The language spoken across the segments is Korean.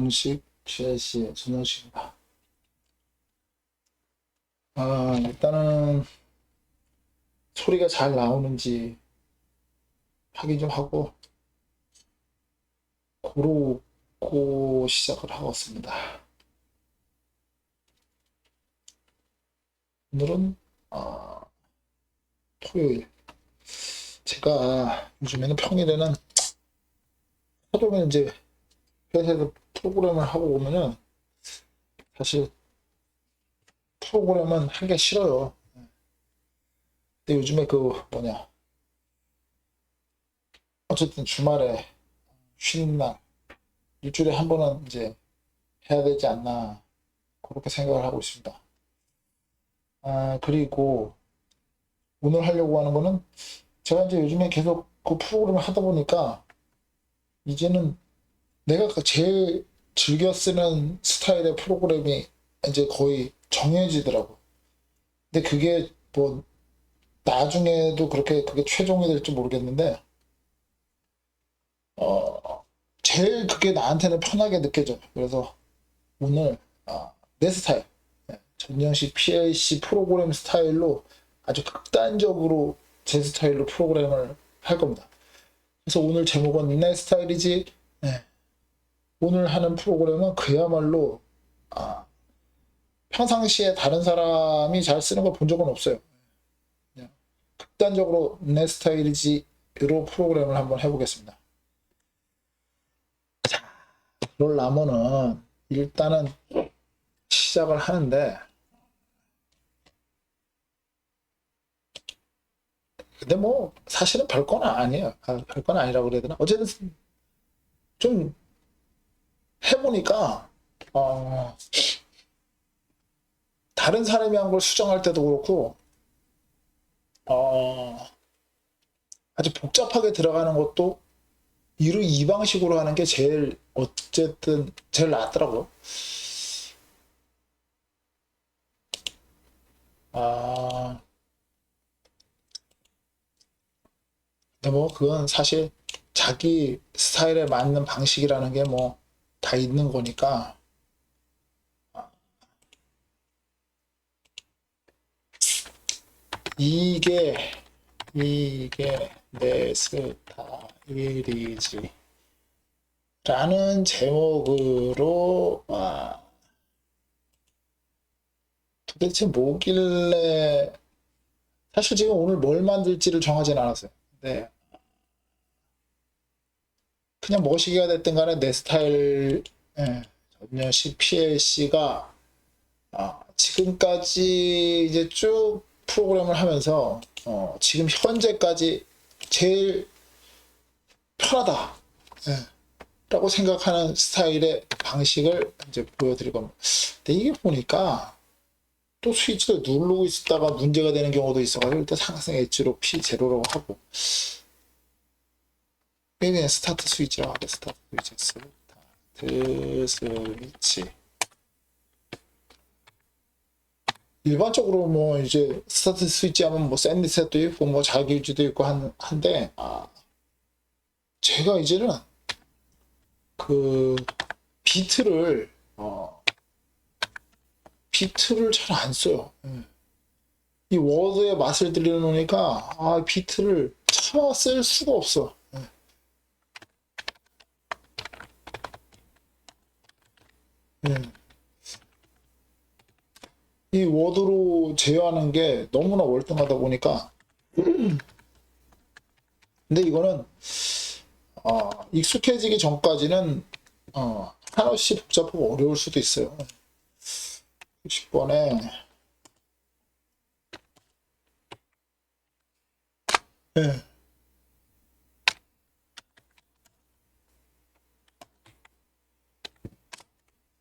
전정식 PLC의 전정식입니다. 일단은 소리가 잘 나오는지 확인 좀 하고 고르고 시작을 하겠습니다. 오늘은 토요일. 제가 요즘에는 평일에는 하루에 이제 회사에서 프로그램을 하고 오면은 사실 프로그램은 하기가 싫어요. 근데 요즘에 어쨌든 주말에 쉬는 날 일주일에 한 번은 이제 해야 되지 않나 그렇게 생각을 하고 있습니다. 그리고 오늘 하려고 하는 거는 제가 이제 요즘에 계속 그 프로그램을 하다 보니까 이제는 내가 제일 즐겨 쓰는 스타일의 프로그램이 이제 거의 정해지더라고. 근데 그게 뭐 나중에도 그게 최종이 될지 모르겠는데 제일 그게 나한테는 편하게 느껴져요. 그래서 오늘 내 스타일 전형식 PLC 프로그램 스타일로 아주 극단적으로 제 스타일로 프로그램을 할 겁니다. 그래서 오늘 제목은 내 스타일이지. 오늘 하는 프로그램은 그야말로 평상시에 다른 사람이 잘 쓰는 걸 본 적은 없어요. 그냥 극단적으로 내 스타일이지로 프로그램을 한번 해보겠습니다. 자, 그러려면은 일단은 시작을 하는데, 근데 뭐 사실은 별건 아니에요. 별건 아니라고 그래야 되나? 어쨌든 좀 해보니까 다른 사람이 한 걸 수정할 때도 그렇고 아주 복잡하게 들어가는 것도 이 방식으로 하는 게 어쨌든 제일 낫더라고요. 근데 뭐 그건 사실 자기 스타일에 맞는 방식이라는 게 뭐 다 있는 거니까 이게 내 스타일이지 라는 제목으로 도대체 뭐길래 사실 지금 오늘 뭘 만들지를 정하진 않았어요. 네. 그냥 뭐시기가 됐든 간에 내 스타일 전녀식 PLC가 지금까지 이제 쭉 프로그램을 하면서 지금 현재까지 제일 편하다 라고 생각하는 스타일의 방식을 이제 보여드릴 겁니다. 근데 이게 보니까 또 스위치를 누르고 있다가 문제가 되는 경우도 있어가지고 일단 상승 엣지로 P0라고 하고 그냥 스타트 스위치라고 하고 스타트 스위치 일반적으로 뭐 이제 스타트 스위치 하면 뭐 샌드셋도 있고 뭐 자기유지도 있고 한데 제가 이제는 그 비트를 잘 안 써요. 이 워드의 맛을 들려놓으니까 비트를 차마 쓸 수가 없어. 이 워드로 제어하는 게 너무나 월등하다 보니까 근데 이거는 익숙해지기 전까지는 하나씩 복잡하고 어려울 수도 있어요. 60번에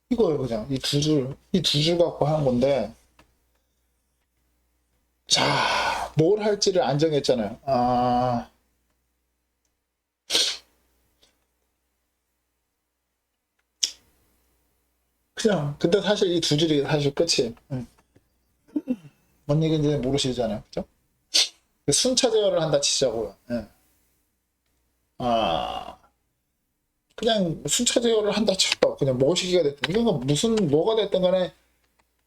이거예요. 그냥 이 두 줄 갖고 하는 건데 자, 뭘 할지를 안 정했잖아요. 그냥 근데 사실 이 두 줄이 사실 끝이에요. 뭔 얘기인지 모르시잖아요. 그죠? 순차 제어를 한다 치자고요. 그냥 순차 제어를 한다 쳐요. 거야. 그냥 뭐시기가 됐든. 이건 무슨, 뭐가 됐든 간에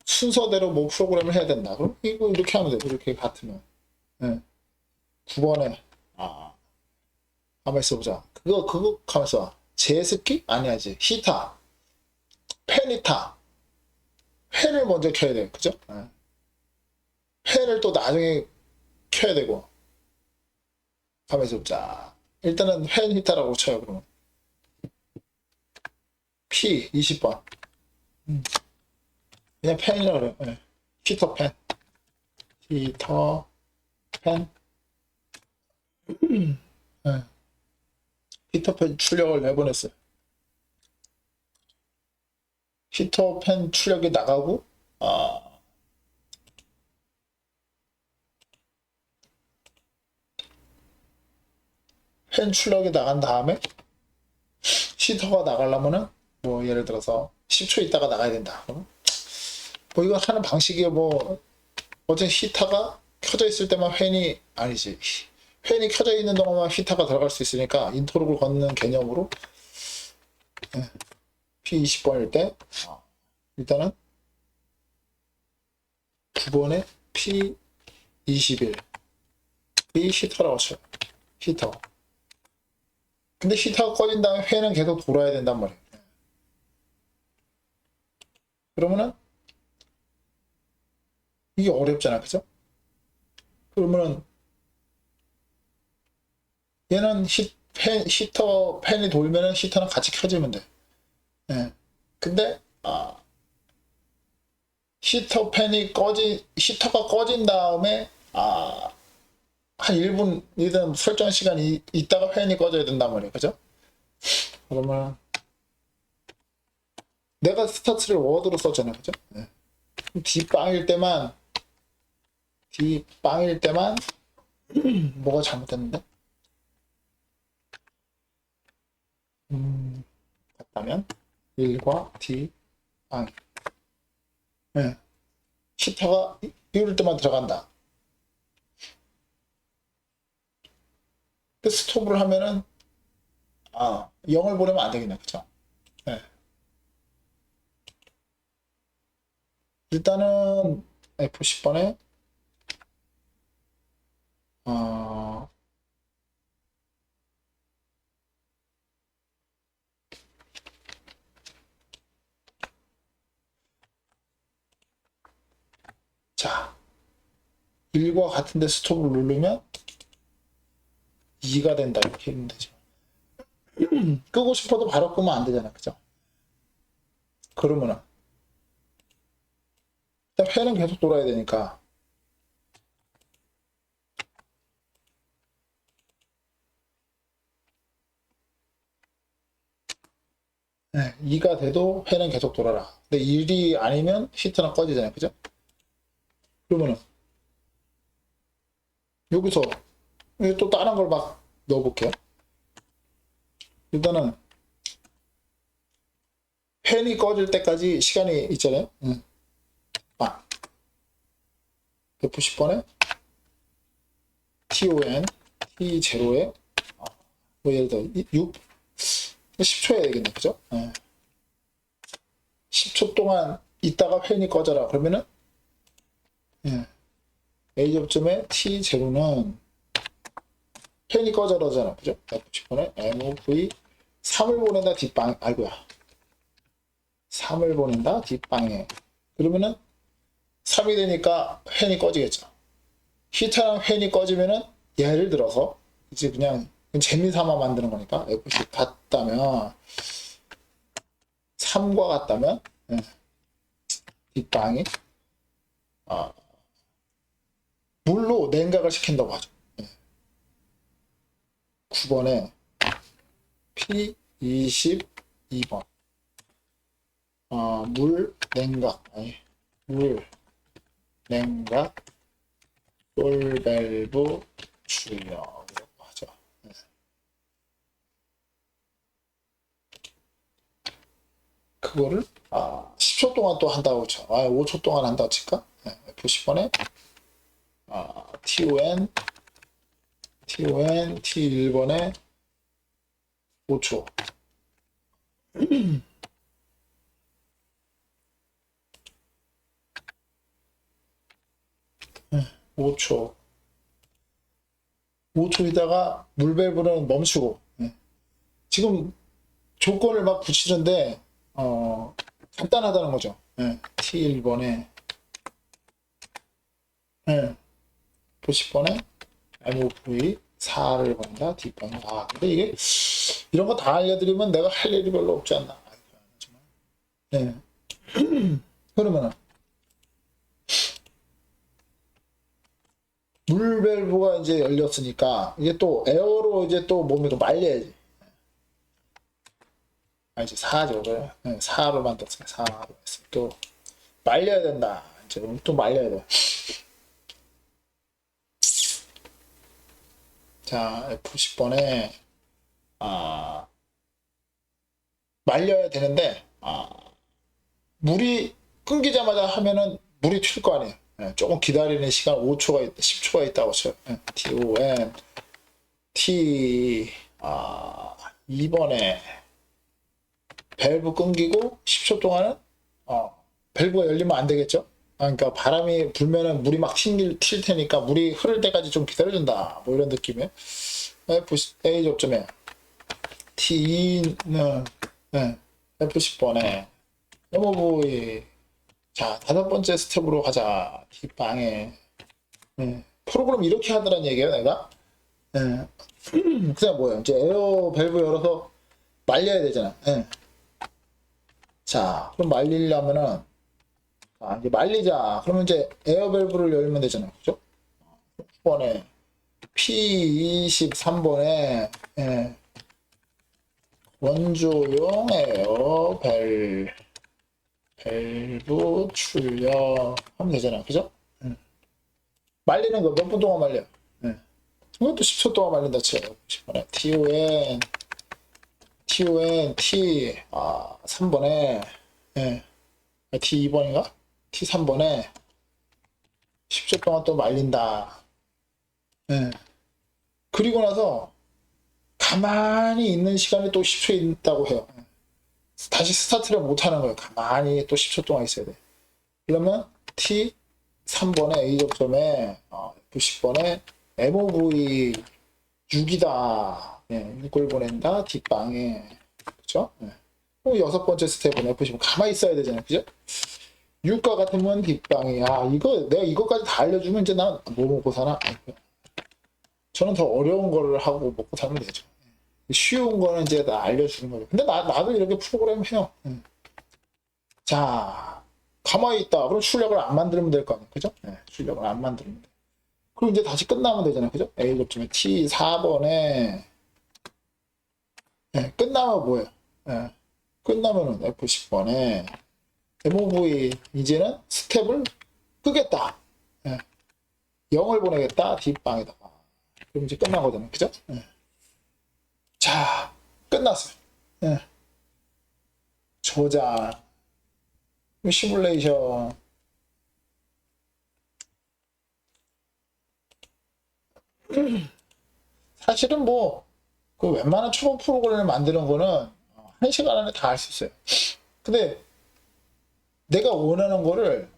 순서대로 뭐 프로그램을 해야 된다. 그럼 이거 이렇게 하면 돼. 이렇게 같으면. 예. 9번에, 가만 있어보자. 가만 있어봐. 제습기? 아니야지. 히터. 팬히터. 팬을 먼저 켜야 돼. 그죠? 예. 팬을 또 나중에 켜야 되고. 가만 있어보자. 일단은 팬 히터라고 쳐요, 그러면. P 20번. 그냥 팬이라고 그래요. 예. 히터 팬. 히터 팬. 예. 히터 팬 출력을 내보냈어요. 히터 팬 출력이 나가고, 팬 출력이 나간 다음에 히터가 나가려면은 뭐 예를 들어서 10초 있다가 나가야 된다. 뭐 이거 하는 방식이 뭐 어쨌든 히터가 켜져 있을 때만 팬이 아니지. 팬이 켜져 있는 동안만 히터가 들어갈 수 있으니까 인터rup을 걷는 개념으로 P20번일 때 일단은 9번에 P21 이 히터라고 쳐요. 히터. 근데 히터가 꺼진 다음에 팬은 계속 돌아야 된단 말이에요. 그러면은 이게 어렵잖아, 그죠? 그러면은 얘는 히터 팬이 돌면은 히터는 같이 켜지면 돼. 예. 근데 히터가 꺼진 다음에 한 1분이든 설정 시간이 있다가 팬이 꺼져야 된단 말이에요, 그죠? 그러면 내가 스타트를 워드로 썼잖아요, 그죠? 네. D빵일 때만 뭐가 잘못됐는데? 같다면 1과 D빵. 네. 히터가 이럴 때만 들어간다. 그 스톱을 하면은 0을 보내면 안 되겠네, 그죠? 네. 일단은 F10번에 자 1과 같은데 스톱을 누르면 2가 된다 이렇게 하면 되죠. 끄고 싶어도 바로 끄면 안 되잖아, 그죠? 그러면은 일단 팬은 계속 돌아야 되니까 네, 2가 돼도 팬은 계속 돌아라. 근데 1이 아니면 히터는 꺼지잖아요, 그죠? 그러면은 여기서 또 다른 걸 막 넣어볼게요. 일단은 팬이 꺼질 때까지 시간이 있잖아요. F10번에 TON T0에 뭐 예를 들어 6 10초 해야 되겠네, 그죠? 10초 동안 있다가 팬이 꺼져라. 그러면은 A 접점에 T0는 팬이 꺼져라잖아, 그죠? F10번에 MOV 3을 보낸다 뒷방, 아이고야. 3을 보낸다 뒷방에. 그러면은 3이 되니까 팬이 꺼지겠죠. 히터랑 팬이 꺼지면은 예를 들어서 이제 그냥 재미삼아 만드는 거니까 F10 같다면 3과 같다면 뒷방이 물로 냉각을 시킨다고 하죠. 9번에 P22번 물 냉각 솔밸브 출력이라고 하죠. 그거를 10초 동안 또 한다고 쳐. 5초 동안 한다고 칠까? F10번에 TON T1번에 5초 5초. 5초 있다가 물밸브는 멈추고. 지금 조건을 막 붙이는데, 간단하다는 거죠. T1번에, 90번에, MOV 4를 본다, D번에. 근데 이게, 이런 거 다 알려드리면 내가 할 일이 별로 없지 않나. 네. 그러면은, 물밸브가 이제 열렸으니까, 이게 또 에어로 이제 또 몸이 말려야지. 이제 4죠. 그래. 4로 만들었어요. 4로 했어요. 또, 말려야 된다. 이제 또 말려야 돼. 자, F10번에, 말려야 되는데, 물이 끊기자마자 하면은 물이 튈 거 아니에요. 조금 기다리는 시간 5초가 있다, 10초가 있다고 쳐요. TON, T, 2번에 밸브 끊기고 10초 동안은, 밸브가 열리면 안 되겠죠? 그러니까 바람이 불면은 물이 막 튈 테니까 물이 흐를 때까지 좀 기다려준다. 뭐 이런 느낌이에요. A 접점에 T는 F10번에 MOV 자 5번째 스텝으로 가자. 뒷방에 프로그램 이렇게 하더란 얘기예요 내가. 그냥 뭐예요? 이제 에어 밸브 열어서 말려야 되잖아. 자 그럼 말리려면은 이제 말리자. 그러면 이제 에어 밸브를 열면 되잖아요. 그죠? 6번에 P23번에 원조용 에어 밸브 출력 하면 되잖아요. 그죠? 말리는 거 몇 분 동안 말려? 이것도 10초 동안 말린다 쳐요. 10번에 TON T 3번에 T2번인가? T3번에 10초 동안 또 말린다. 그리고 나서 가만히 있는 시간이 또 10초 있다고 해요. 다시 스타트를 못 하는 거예요. 가만히 또 10초 동안 있어야 돼. 그러면 T3번에 A 접점에 F10번에 MOV 6이다. 6을 보낸다. 뒷방에. 그쵸? 또 6번째 스텝은 F10 가만히 있어야 되잖아요. 그죠? 6과 같으면 뒷방이. 내가 이거까지 다 알려주면 이제 난 뭐 먹고 사나? 저는 더 어려운 거를 하고 먹고 살면 되죠. 쉬운 거는 이제 다 알려주는 거죠. 근데 나도 이렇게 프로그램 해요. 자, 가만히 있다. 그럼 출력을 안 만들면 될 거 아니에요. 그죠? 출력을 안 만들면 돼. 그럼 이제 다시 끝나면 되잖아요. 그죠? A 접점에 T4번에 끝나면 뭐예요? 끝나면은 F10번에 MOV 이제는 스텝을 끄겠다. 0을 보내겠다. 뒷방에다가. 그럼 이제 끝난 거잖아요. 그죠? 자, 끝났어요. 저장. 시뮬레이션. 사실은 뭐, 그 웬만한 초보 프로그램을 만드는 거는 1시간 안에 다 할 수 있어요. 근데 내가 원하는 거를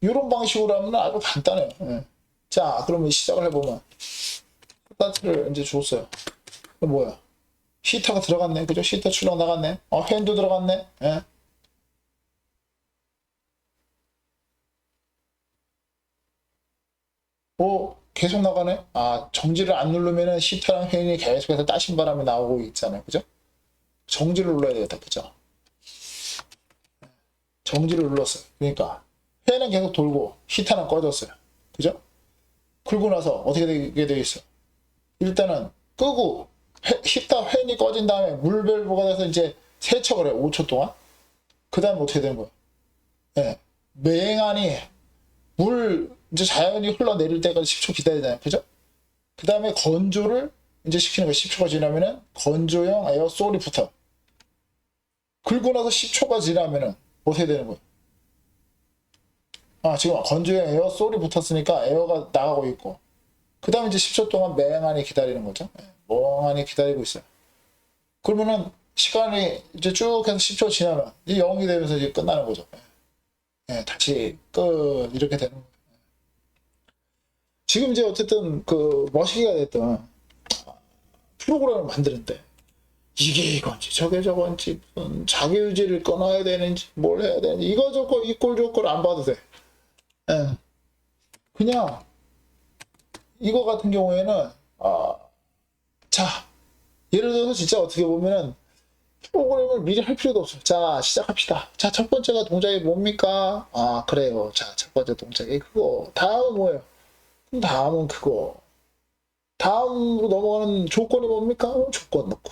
이런 방식으로 하면 아주 간단해요. 자, 그러면 시작을 해보면 스타트를 이제 줬어요. 뭐야? 히터가 들어갔네. 그죠? 히터 출력 나갔네. 팬도 들어갔네. 계속 나가네. 정지를 안 누르면은 히터랑 팬이 계속해서 따신 바람이 나오고 있잖아요. 그죠? 정지를 눌러야 되겠다. 그죠? 정지를 눌렀어요. 그러니까 팬은 계속 돌고 히터는 꺼졌어요. 그죠? 그러고 나서 어떻게 되게 되어 있어? 일단은 끄고 히터 팬이 꺼진 다음에 물 밸브가 돼서 이제 세척을 해요. 5초 동안. 그 다음에 어떻게 되는 거예요? 맹하니 물 이제 자연히 흘러내릴 때까지 10초 기다리잖아요. 그죠? 그 다음에 건조를 이제 시키는 거예요. 10초가 지나면은 건조용 에어 솔이 붙어. 그리고 나서 10초가 지나면은 어떻게 되는 거예요? 지금 건조용 에어 솔이 붙었으니까 에어가 나가고 있고, 그 다음에 이제 10초 동안 맹하니 기다리는 거죠. 멍하니 기다리고 있어요. 그러면은 시간이 이제 쭉 해서 10초 지나면 이제 0이 되면서 이제 끝나는 거죠. 다시 끝 이렇게 되는 거예요. 지금 이제 어쨌든 그 머시기가 됐던 프로그램을 만드는데 이게 이건지 저게 저건지 무슨 자기유지를 끊어야 되는지 뭘 해야 되는지 이거 저거 이 꼴 저 꼴 안 봐도 돼. 예. 그냥 이거 같은 경우에는 자 예를 들어서 진짜 어떻게 보면은 프로그램을 미리 할 필요도 없어요. 자 시작합시다. 자 첫 번째가 동작이 뭡니까? 아 그래요. 자 첫 번째 동작이 그거. 다음은 뭐예요? 그럼 다음은 그거. 다음으로 넘어가는 조건이 뭡니까? 조건 넣고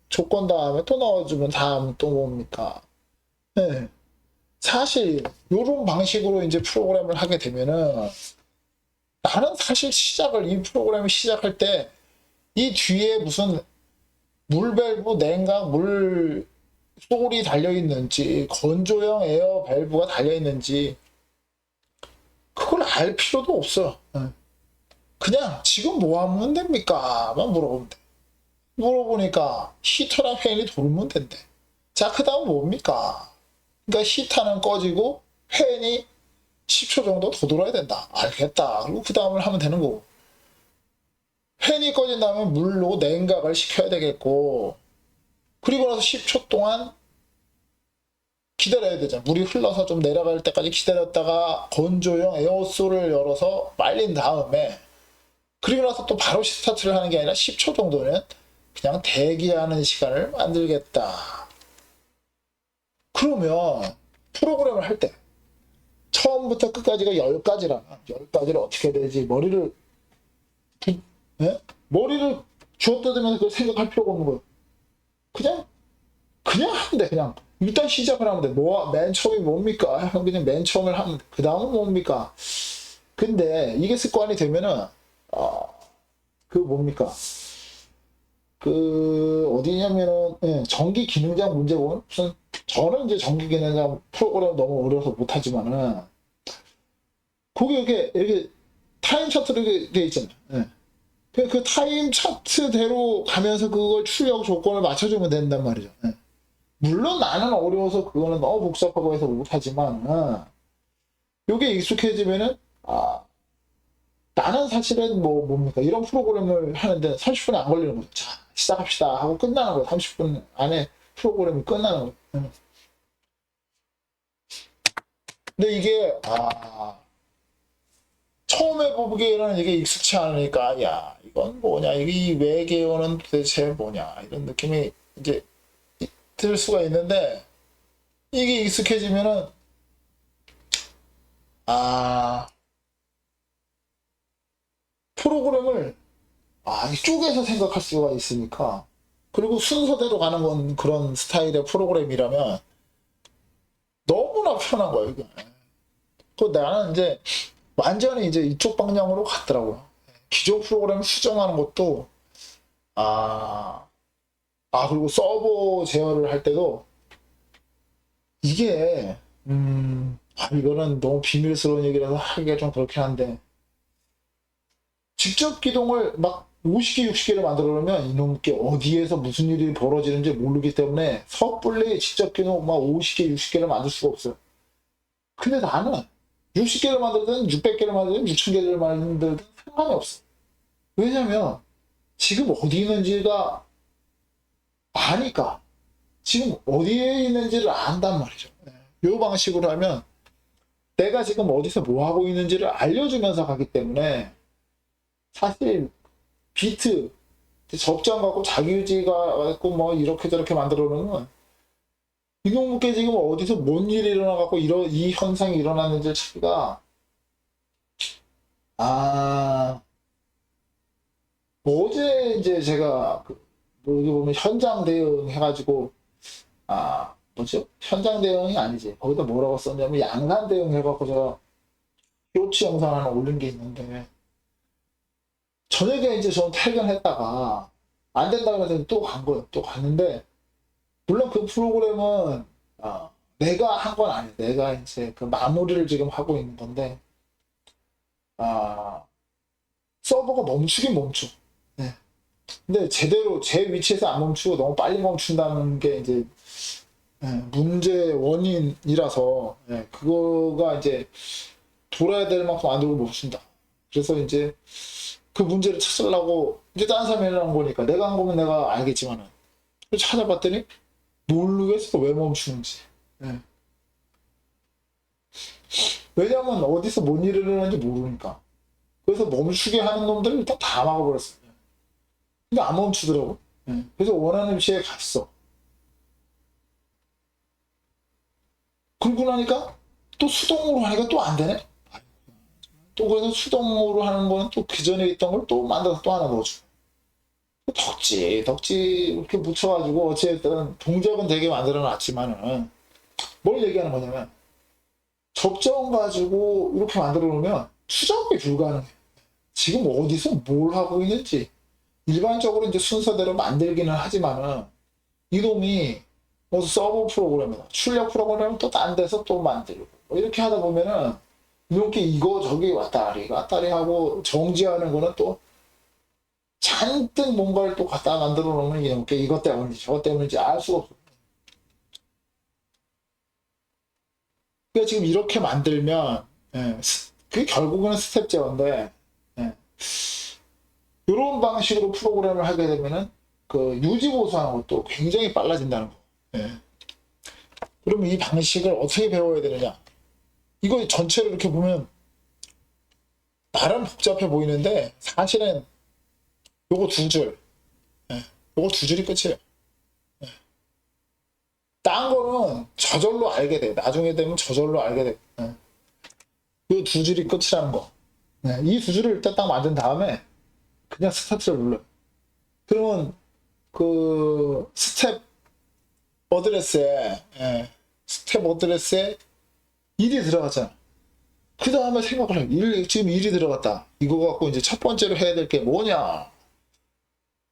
조건 다음에 또 넣어주면 다음 또 뭡니까? 네. 사실 이런 방식으로 이제 프로그램을 하게 되면은 나는 사실 이 프로그램을 시작할 때 이 뒤에 무슨 물 밸브, 냉각, 물 솔이 달려 있는지 건조형 에어 밸브가 달려 있는지 그걸 알 필요도 없어. 그냥 지금 뭐 하면 됩니까?만 물어보면 돼. 물어보니까 히터랑 팬이 돌면 된대. 자, 그 다음 뭡니까? 그러니까 히터는 꺼지고 팬이 10초 정도 더 돌아야 된다. 알겠다. 그리고 그 다음을 하면 되는 거고. 팬이 꺼진 다음에 물로 냉각을 시켜야 되겠고, 그리고 나서 10초 동안 기다려야 되잖아. 물이 흘러서 좀 내려갈 때까지 기다렸다가 건조용 에어솔을 열어서 말린 다음에, 그리고 나서 또 바로 스타트를 하는 게 아니라 10초 정도는 그냥 대기하는 시간을 만들겠다. 그러면 프로그램을 할 때 처음부터 끝까지가 10가지라면 10가지를 어떻게 해야 되지? 머리를 쥐어뜯으면서 그걸 생각할 필요가 없는 거예요. 그냥 하면 돼. 그냥 일단 시작을 하면 돼. 맨 처음이 뭡니까? 그냥 맨 처음을 하면 돼. 그 다음은 뭡니까? 근데 이게 습관이 되면은 그 뭡니까? 그 어디냐면은 전기 기능장 문제 보면 무슨 저는 이제 전기 기능장 프로그램 너무 어려서 못하지만은 그게 이렇게 타임 차트로 이렇게 돼 있잖아요. 그 타임 차트대로 가면서 그걸 출력 조건을 맞춰주면 된단 말이죠. 물론 나는 어려워서 그거는 너무 복잡하고 해서 못하지만 요게 익숙해지면은 나는 사실은 뭡니까 이런 프로그램을 하는데 30분이 안 걸리는 거죠. 자 시작합시다 하고 끝나는 거예요. 30분 안에 프로그램이 끝나는 거예요. 근데 이게 처음에 보기에는 이게 익숙치 않으니까 야 이건 뭐냐 이 외계어는 도대체 뭐냐 이런 느낌이 이제 들 수가 있는데 이게 익숙해지면은 프로그램을 이쪽에서 생각할 수가 있으니까 그리고 순서대로 가는 건 그런 스타일의 프로그램이라면 너무나 편한 거예요. 이게. 그 나는 이제 완전히 이제 이쪽 방향으로 갔더라고요. 기존 프로그램 수정하는 것도 그리고 서버 제어를 할 때도 이게 이거는 너무 비밀스러운 얘기라서 하기가 좀 그렇긴 한데 직접 기동을 막 50개, 60개를 만들어 놓으면 이놈께 어디에서 무슨 일이 벌어지는지 모르기 때문에 섣불리 직접 기동 막 50개, 60개를 만들 수가 없어요. 근데 나는 60개를 만들든 600개를 만들든 6000개를 만들든 상관이 없어. 왜냐면 지금 어디 있는지가 아니까. 지금 어디에 있는지를 안단 말이죠. 이 방식으로 하면 내가 지금 어디서 뭐 하고 있는지를 알려주면서 가기 때문에 사실 비트 접점 갖고 자기유지가 갖고 뭐 이렇게 저렇게 만들어 놓으면 이놈께 지금 어디서 뭔 일이 일어나 갖고 이 현상이 일어나는지 찾기가 어제 이제 제가 여기 보면 현장 대응 해가지고 뭐죠? 현장 대응이 아니지. 거기다 뭐라고 썼냐면 양산 대응 해갖고 제가 쇼츠 영상 하나 올린 게 있는데 저녁에 이제 전 퇴근했다가 안 된다고 해서 또 간 거예요. 또 갔는데 물론 그 프로그램은 내가 한 건 아니에요. 내가 이제 그 마무리를 지금 하고 있는 건데 서버가 멈추긴 멈춰. 네. 근데 제대로 제 위치에서 안 멈추고 너무 빨리 멈춘다는 게 이제 문제 원인이라서 그거가 이제 돌아야 될 만큼 안 돌고 멈춘다. 그래서 이제 그 문제를 찾으려고 이제 다른 사람이 해놓은 거니까 내가 한 거면 내가 알겠지만은 찾아봤더니 모르겠어 왜 멈추는지. 예. 왜냐면 어디서 뭔 일이 일어나는지 모르니까. 그래서 멈추게 하는 놈들을 일단 다 막아버렸어요. 근데 안 멈추더라고. 예. 그래서 원하는 위치에 갔어. 그러고 나니까 또 수동으로 하니까 또 안 되네. 또 그래서 수동으로 하는 거는 또 그 전에 있던 걸 또 만들어서 또 하나 넣어주고. 덕지 이렇게 묻혀가지고 어쨌든 동작은 되게 만들어 놨지만은 뭘 얘기하는 거냐면 접점 가지고 이렇게 만들어 놓으면 추적이 불가능해. 지금 어디서 뭘 하고 있는지 일반적으로 이제 순서대로 만들기는 하지만은 이놈이 무슨 서버 프로그램이나 출력 프로그램을 또 딴 데서 또 만들고 뭐 이렇게 하다 보면은 이렇게 이거 저기 왔다리 하고 정지하는 거는 또 잔뜩 뭔가를 또 갖다 만들어 놓으면 이렇게 이것 때문인지 저것 때문인지 알 수가 없어. 그러니까 지금 이렇게 만들면 그게 결국은 스텝 제어인데 이런 방식으로 프로그램을 하게 되면은 그 유지 보수하는 것도 굉장히 빨라진다는 거. 그러면 이 방식을 어떻게 배워야 되느냐? 이거 전체를 이렇게 보면 나름 복잡해 보이는데 사실은 요거 두 줄, 요거 두 줄이 끝이에요. 딴 거는 저절로 알게 돼. 나중에 되면 저절로 알게 돼. 요 두 줄이 끝이라는 거. 이 두 줄을 일단 딱 만든 다음에 그냥 스타트를 눌러요. 그러면 그 스텝 어드레스에 스텝 어드레스에 1이 들어갔잖아. 그 다음에 생각을 해. 지금 1이 들어갔다. 이거 갖고 이제 첫 번째로 해야 될 게 뭐냐.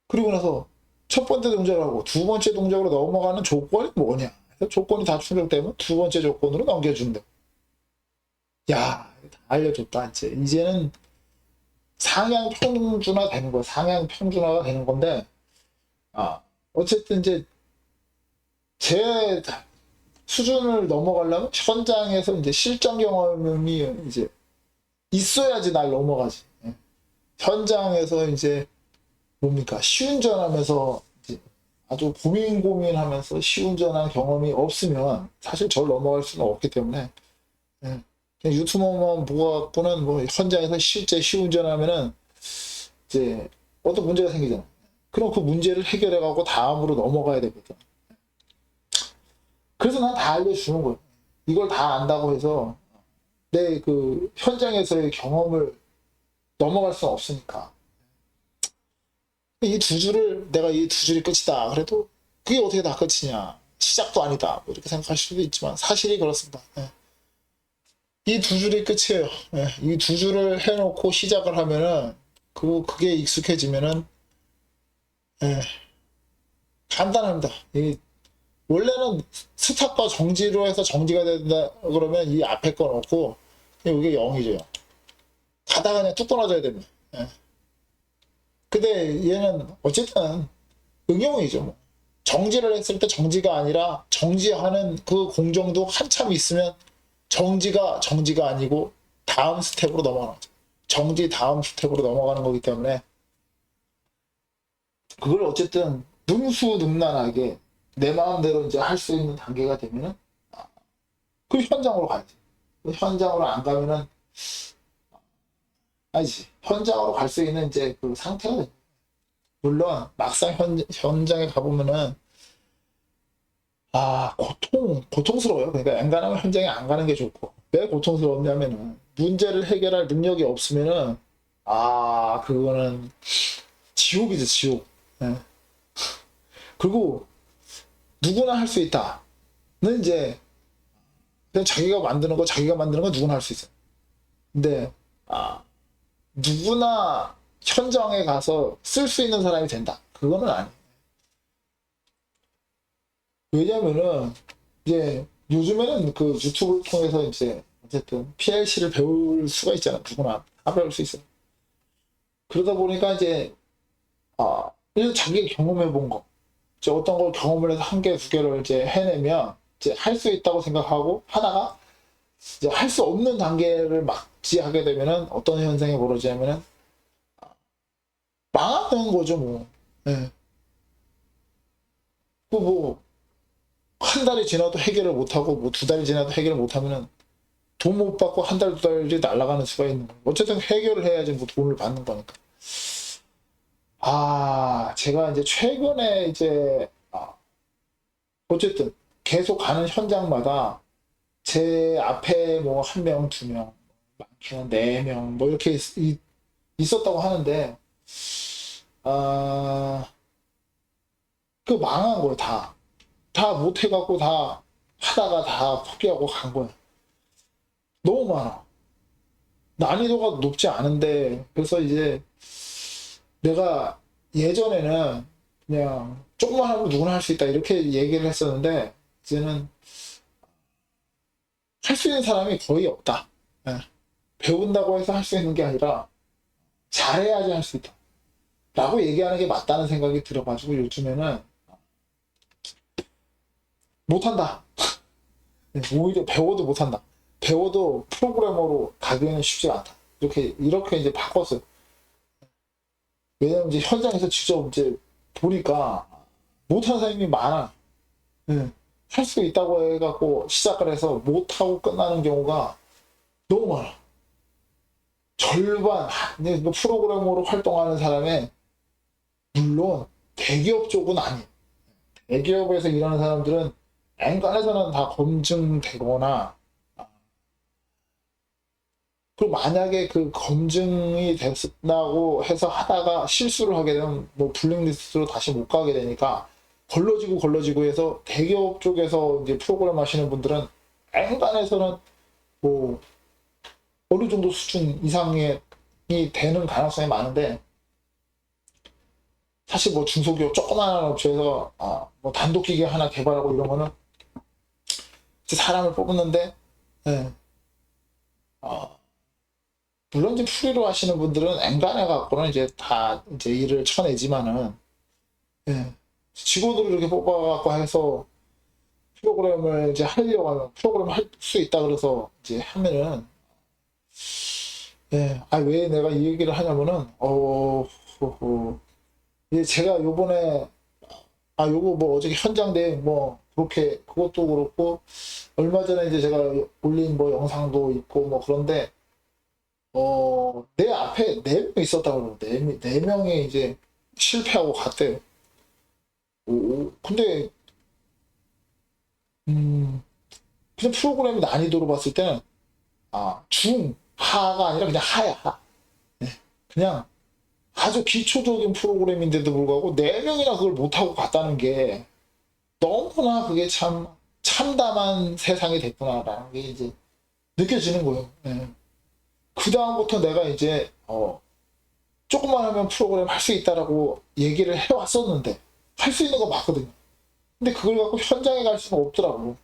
그리고 나서 첫 번째 동작을 하고 두 번째 동작으로 넘어가는 조건이 뭐냐. 그래서 조건이 다 충족되면 두 번째 조건으로 넘겨준다. 야, 다 알려줬다. 이제는 상향 평준화 되는 거야. 상향 평준화가 되는 건데, 어쨌든 이제 제 수준을 넘어가려면 현장에서 이제 실전 경험이 이제 있어야지 날 넘어가지. 현장에서 이제 뭡니까 시운전하면서 이제 아주 고민하면서 시운전한 경험이 없으면 사실 저를 넘어갈 수는 없기 때문에 그냥 유튜버만 보고 갖고는 뭐 현장에서 실제 시운전하면은 이제 어떤 문제가 생기잖아. 그럼 그 문제를 해결해 갖고 다음으로 넘어가야 되거든. 그래서 난 다 알려주는 거예요. 이걸 다 안다고 해서 내 그 현장에서의 경험을 넘어갈 수는 없으니까. 이 두 줄을 내가 이 두 줄이 끝이다. 그래도 그게 어떻게 다 끝이냐. 시작도 아니다. 뭐 이렇게 생각할 수도 있지만 사실이 그렇습니다. 이 두 줄이 끝이에요. 이 두 줄을 해놓고 시작을 하면은 그게 익숙해지면은 간단합니다. 원래는 스탑과 정지로 해서 정지가 된다 그러면 이 앞에 거 넣고 이게 0이죠. 가다가 그냥 뚝 떨어져야 됩니다. 근데 얘는 어쨌든 응용이죠. 뭐. 정지를 했을 때 정지가 아니라 정지하는 그 공정도 한참 있으면 정지가 아니고 다음 스텝으로 넘어가는 거죠. 정지 다음 스텝으로 넘어가는 거기 때문에 그걸 어쨌든 능수능란하게 내 마음대로 이제 할 수 있는 단계가 되면은 그 현장으로 가야지. 현장으로 안 가면은 아니지. 현장으로 갈 수 있는 이제 그 상태가 돼. 물론 막상 현장에 가보면은 고통스러워요. 그러니까 앵간하면 현장에 안 가는 게 좋고 왜 고통스럽냐면은 문제를 해결할 능력이 없으면은 그거는 지옥이죠, 지옥. 그리고 누구나 할 수 있다는 이제 그냥 자기가 만드는 거 누구나 할 수 있어요. 근데 누구나 현장에 가서 쓸 수 있는 사람이 된다. 그거는 아니에요. 왜냐면은 이제 요즘에는 그 유튜브를 통해서 이제 어쨌든 PLC를 배울 수가 있잖아. 누구나 다 배울 수 있어요. 그러다 보니까 이제 자기가 경험해 본 거, 이제 어떤 걸 경험을 해서 한 개, 두 개를 이제 해내면 이제 할 수 있다고 생각하고 하다가 이제 할 수 없는 단계를 막지하게 되면은 어떤 현상이 벌어지냐면은 망하는 거죠, 뭐. 예. 그뭐 한 달이 지나도 해결을 못하고 뭐 두 달이 지나도 해결을 못하면은 돈 못 받고 한 달, 두 달이 날아가는 수가 있는 거예요. 어쨌든 해결을 해야지 뭐 돈을 받는 거니까. 제가 이제 최근에 이제, 어쨌든 계속 가는 현장마다 제 앞에 뭐 한 명, 두 명, 많게는 네 명, 뭐 이렇게 있었다고 하는데, 아, 그 망한 거예요, 다. 다 못해갖고 다 하다가 다 포기하고 간 거예요. 너무 많아. 난이도가 높지 않은데, 그래서 이제 내가 예전에는 그냥 조금만 하면 누구나 할 수 있다 이렇게 얘기를 했었는데 이제는 할 수 있는 사람이 거의 없다. 예. 배운다고 해서 할 수 있는 게 아니라 잘해야지 할 수 있다. 라고 얘기하는 게 맞다는 생각이 들어가지고 요즘에는 못한다. 예, 오히려 배워도 못한다. 배워도 프로그래머로 가기에는 쉽지가 않다. 이렇게 이제 바꿨어요. 왜냐면 이제 현장에서 직접 이제 보니까 못하는 사람이 많아. 예. 할 수 있다고 해갖고 시작을 해서 못하고 끝나는 경우가 너무 많아. 절반, 근데 뭐 프로그래머로 활동하는 사람의, 물론 대기업 쪽은 아니에요. 대기업에서 일하는 사람들은 엔간해서는 다 검증되거나, 그리고 만약에 그 검증이 됐다고 해서 하다가 실수를 하게 되면 뭐 블랙리스트로 다시 못 가게 되니까 걸러지고 해서 대기업 쪽에서 이제 프로그램 하시는 분들은 엔간해서는 뭐 어느 정도 수준 이상이 되는 가능성이 많은데, 사실 뭐 중소기업 조그마한 업체에서 뭐 단독기계 하나 개발하고 이런 거는 사람을 뽑는데, 예. 물론 이제 프리로 하시는 분들은 엔간해 갖고는 이제 다 이제 일을 쳐내지만은, 예. 직원들을 이렇게 뽑아갖고 해서 프로그램을 이제 하려고 하면 프로그램 할 수 있다 그래서 이제 하면은, 예. 왜 내가 이 얘기를 하냐면은, 이제 제가 요번에, 요거 뭐 어저께 현장 대행 뭐, 그렇게, 그것도 그렇고, 얼마 전에 이제 제가 올린 뭐 영상도 있고 뭐 그런데, 내 앞에 네 명 있었다고 그러는데, 네 명이 이제 실패하고 갔대요. 근데, 그냥 프로그램 난이도로 봤을 때는, 하가 아니라 그냥 하야, 하. 네. 그냥 아주 기초적인 프로그램인데도 불구하고 네명이나 그걸 못하고 갔다는 게 너무나 그게 참 참담한 세상이 됐구나라는 게 이제 느껴지는 거예요. 예. 그 다음부터 내가 이제 조금만 하면 프로그램 할 수 있다라고 얘기를 해왔었는데 할 수 있는 거 맞거든요. 근데 그걸 갖고 현장에 갈 수는 없더라고.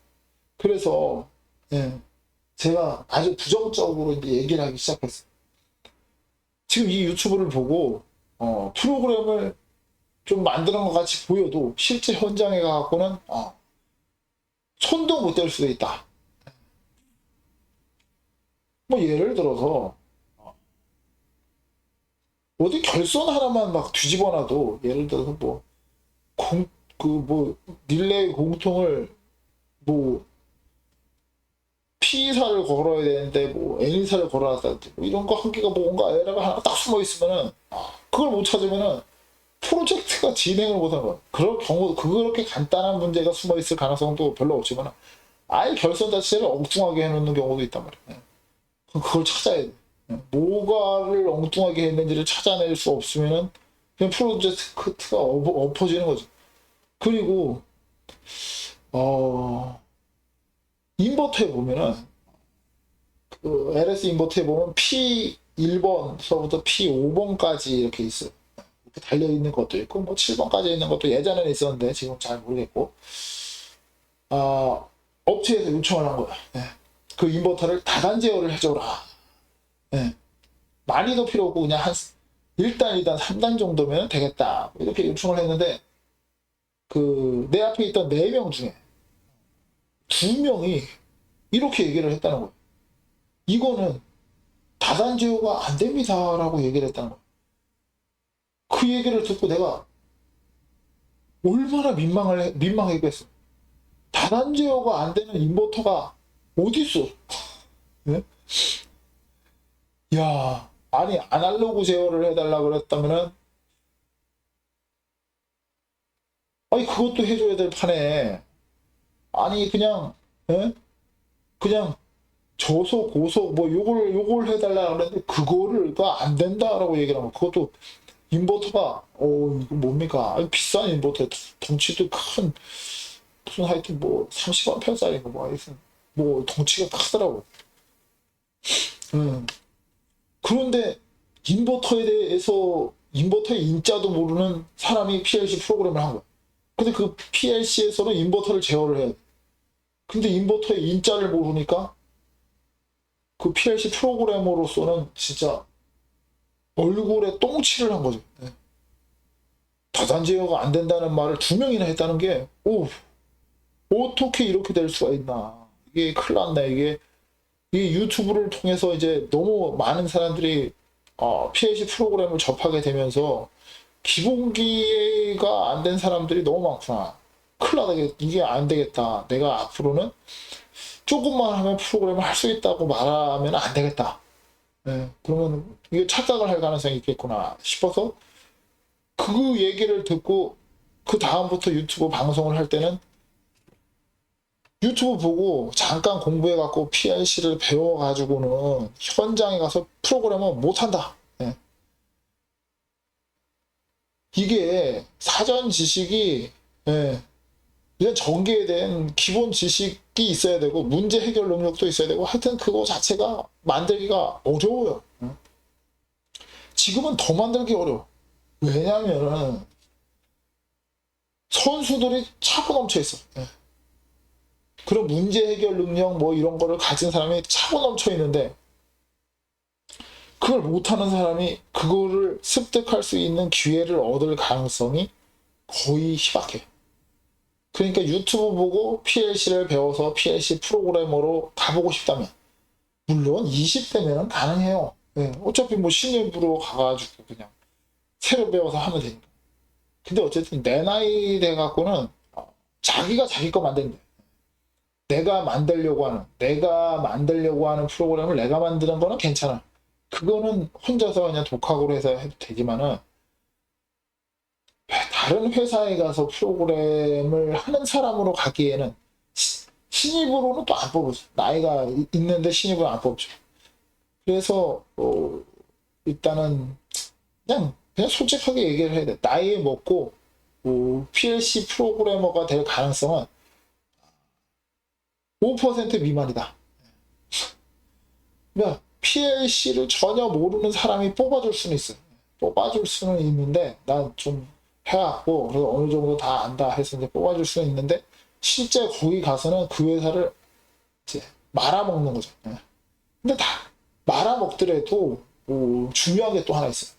그래서 예, 제가 아주 부정적으로 이제 얘기를 하기 시작했어요. 지금 이 유튜브를 보고 프로그램을 좀 만드는 것 같이 보여도 실제 현장에 가갖고는 손도 못 댈 수도 있다. 뭐 예를 들어서 어디 결선 하나만 막 뒤집어놔도 예를 들어서 뭐 릴레이 공통을 뭐 P사를 걸어야 되는데 뭐 N사를 걸어놨다든지 뭐 이런 거 한 개가 뭔가 에러가 하나 딱 숨어 있으면은 그걸 못 찾으면은 프로젝트가 진행을 못하는 거야. 그럴 경우 그렇게 간단한 문제가 숨어 있을 가능성도 별로 없지만 아예 결선 자체를 엉뚱하게 해놓는 경우도 있단 말이야. 그걸 찾아야 돼. 뭐가를 엉뚱하게 했는지를 찾아낼 수 없으면은 그냥 프로젝트가 엎어지는 거죠. 그리고 인버터에 보면은 그 LS 인버터에 보면 P1번서부터 P5번까지 이렇게 있어요. 이렇게 달려 있는 것도 있고 뭐 7번까지 있는 것도 예전에는 있었는데 지금 잘 모르겠고 업체에서 요청을 한 거야. 예. 그 인버터를 다단 제어를 해줘라. 예. 많이도 필요 없고 그냥 한 1단, 2단, 3단 정도면 되겠다. 이렇게 요청을 했는데 그 내 앞에 있던 4명 중에 2명이 이렇게 얘기를 했다는 거예요. 이거는 다단 제어가 안 됩니다라고 얘기를 했다는 거야. 그 얘기를 듣고 내가 얼마나 민망했겠어. 다단 제어가 안 되는 인버터가 어디 있어? 네? 야, 아니 아날로그 제어를 해달라 그랬다면은 아니 그것도 해줘야 될 판에 아니 그냥 예? 그냥 저속 고속 뭐 요걸 해달라 그랬는데 그거를가 안 된다라고 얘기를 하고 그것도 인버터가 이거 뭡니까? 아니, 비싼 인버터 덩치도 큰 무슨 하여튼 뭐 30A 뭐 하여튼 뭐 덩치가 크더라고. 그런데 인버터에 대해서 인버터의 인자도 모르는 사람이 PLC 프로그램을 한 거야. 근데 그 PLC에서는 인버터를 제어를 해야 돼. 근데 인버터의 인자를 모르니까 그 PLC 프로그래머로서는 진짜 얼굴에 똥칠을 한 거죠. 네. 다단 제어가 안 된다는 말을 2명이나 했다는 게, 어떻게 이렇게 될 수가 있나. 이게 큰일 났네. 이게 유튜브를 통해서 이제 너무 많은 사람들이 PLC 프로그램을 접하게 되면서 기본기가 안 된 사람들이 너무 많구나. 큰일 나다. 이게 안 되겠다. 내가 앞으로는 조금만 하면 프로그램을 할 수 있다고 말하면 안 되겠다. 네, 그러면 이게 착각을 할 가능성이 있겠구나 싶어서 그 얘기를 듣고 그 다음부터 유튜브 방송을 할 때는 유튜브 보고 잠깐 공부해갖고 PLC를 배워가지고는 현장에 가서 프로그램을 못한다. 네. 이게 사전 지식이 이런 전기에 대한 기본 지식이 있어야 되고 문제 해결 능력도 있어야 되고 하여튼 그거 자체가 만들기가 어려워요. 지금은 더 만들기 어려워. 왜냐면은 선수들이 차고 넘쳐 있어. 그런 문제 해결 능력 뭐 이런 거를 가진 사람이 차고 넘쳐 있는데 그걸 못하는 사람이 그거를 습득할 수 있는 기회를 얻을 가능성이 거의 희박해. 그러니까 유튜브 보고 PLC를 배워서 PLC 프로그래머로 가보고 싶다면 물론 20대면 가능해요. 어차피 뭐 신입으로 가가지고 그냥 새로 배워서 하면 되니까. 근데 어쨌든 내 나이 돼갖고는 자기가 자기 거 만든대. 내가 만들려고 하는 프로그램을 내가 만드는 거는 괜찮아. 그거는 혼자서 그냥 독학으로 해서 해도 되지만은 다른 회사에 가서 프로그램을 하는 사람으로 가기에는 신입으로는 또 안 뽑으죠. 나이가 있는데 신입은 안 뽑죠. 그래서 일단은 그냥 솔직하게 얘기를 해야 돼. 나이에 먹고 PLC 프로그래머가 될 가능성은 5% 미만이다. 그러니까 PLC를 전혀 모르는 사람이 뽑아줄 수는 있어요. 뽑아줄 수는 있는데 난 좀 해갖고 그래서 어느 정도 다 안다 해서 이제 뽑아줄 수는 있는데 실제 거기 가서는 그 회사를 이제 말아먹는 거죠. 근데 다 말아먹더라도 중요한 게 또 하나 있어요.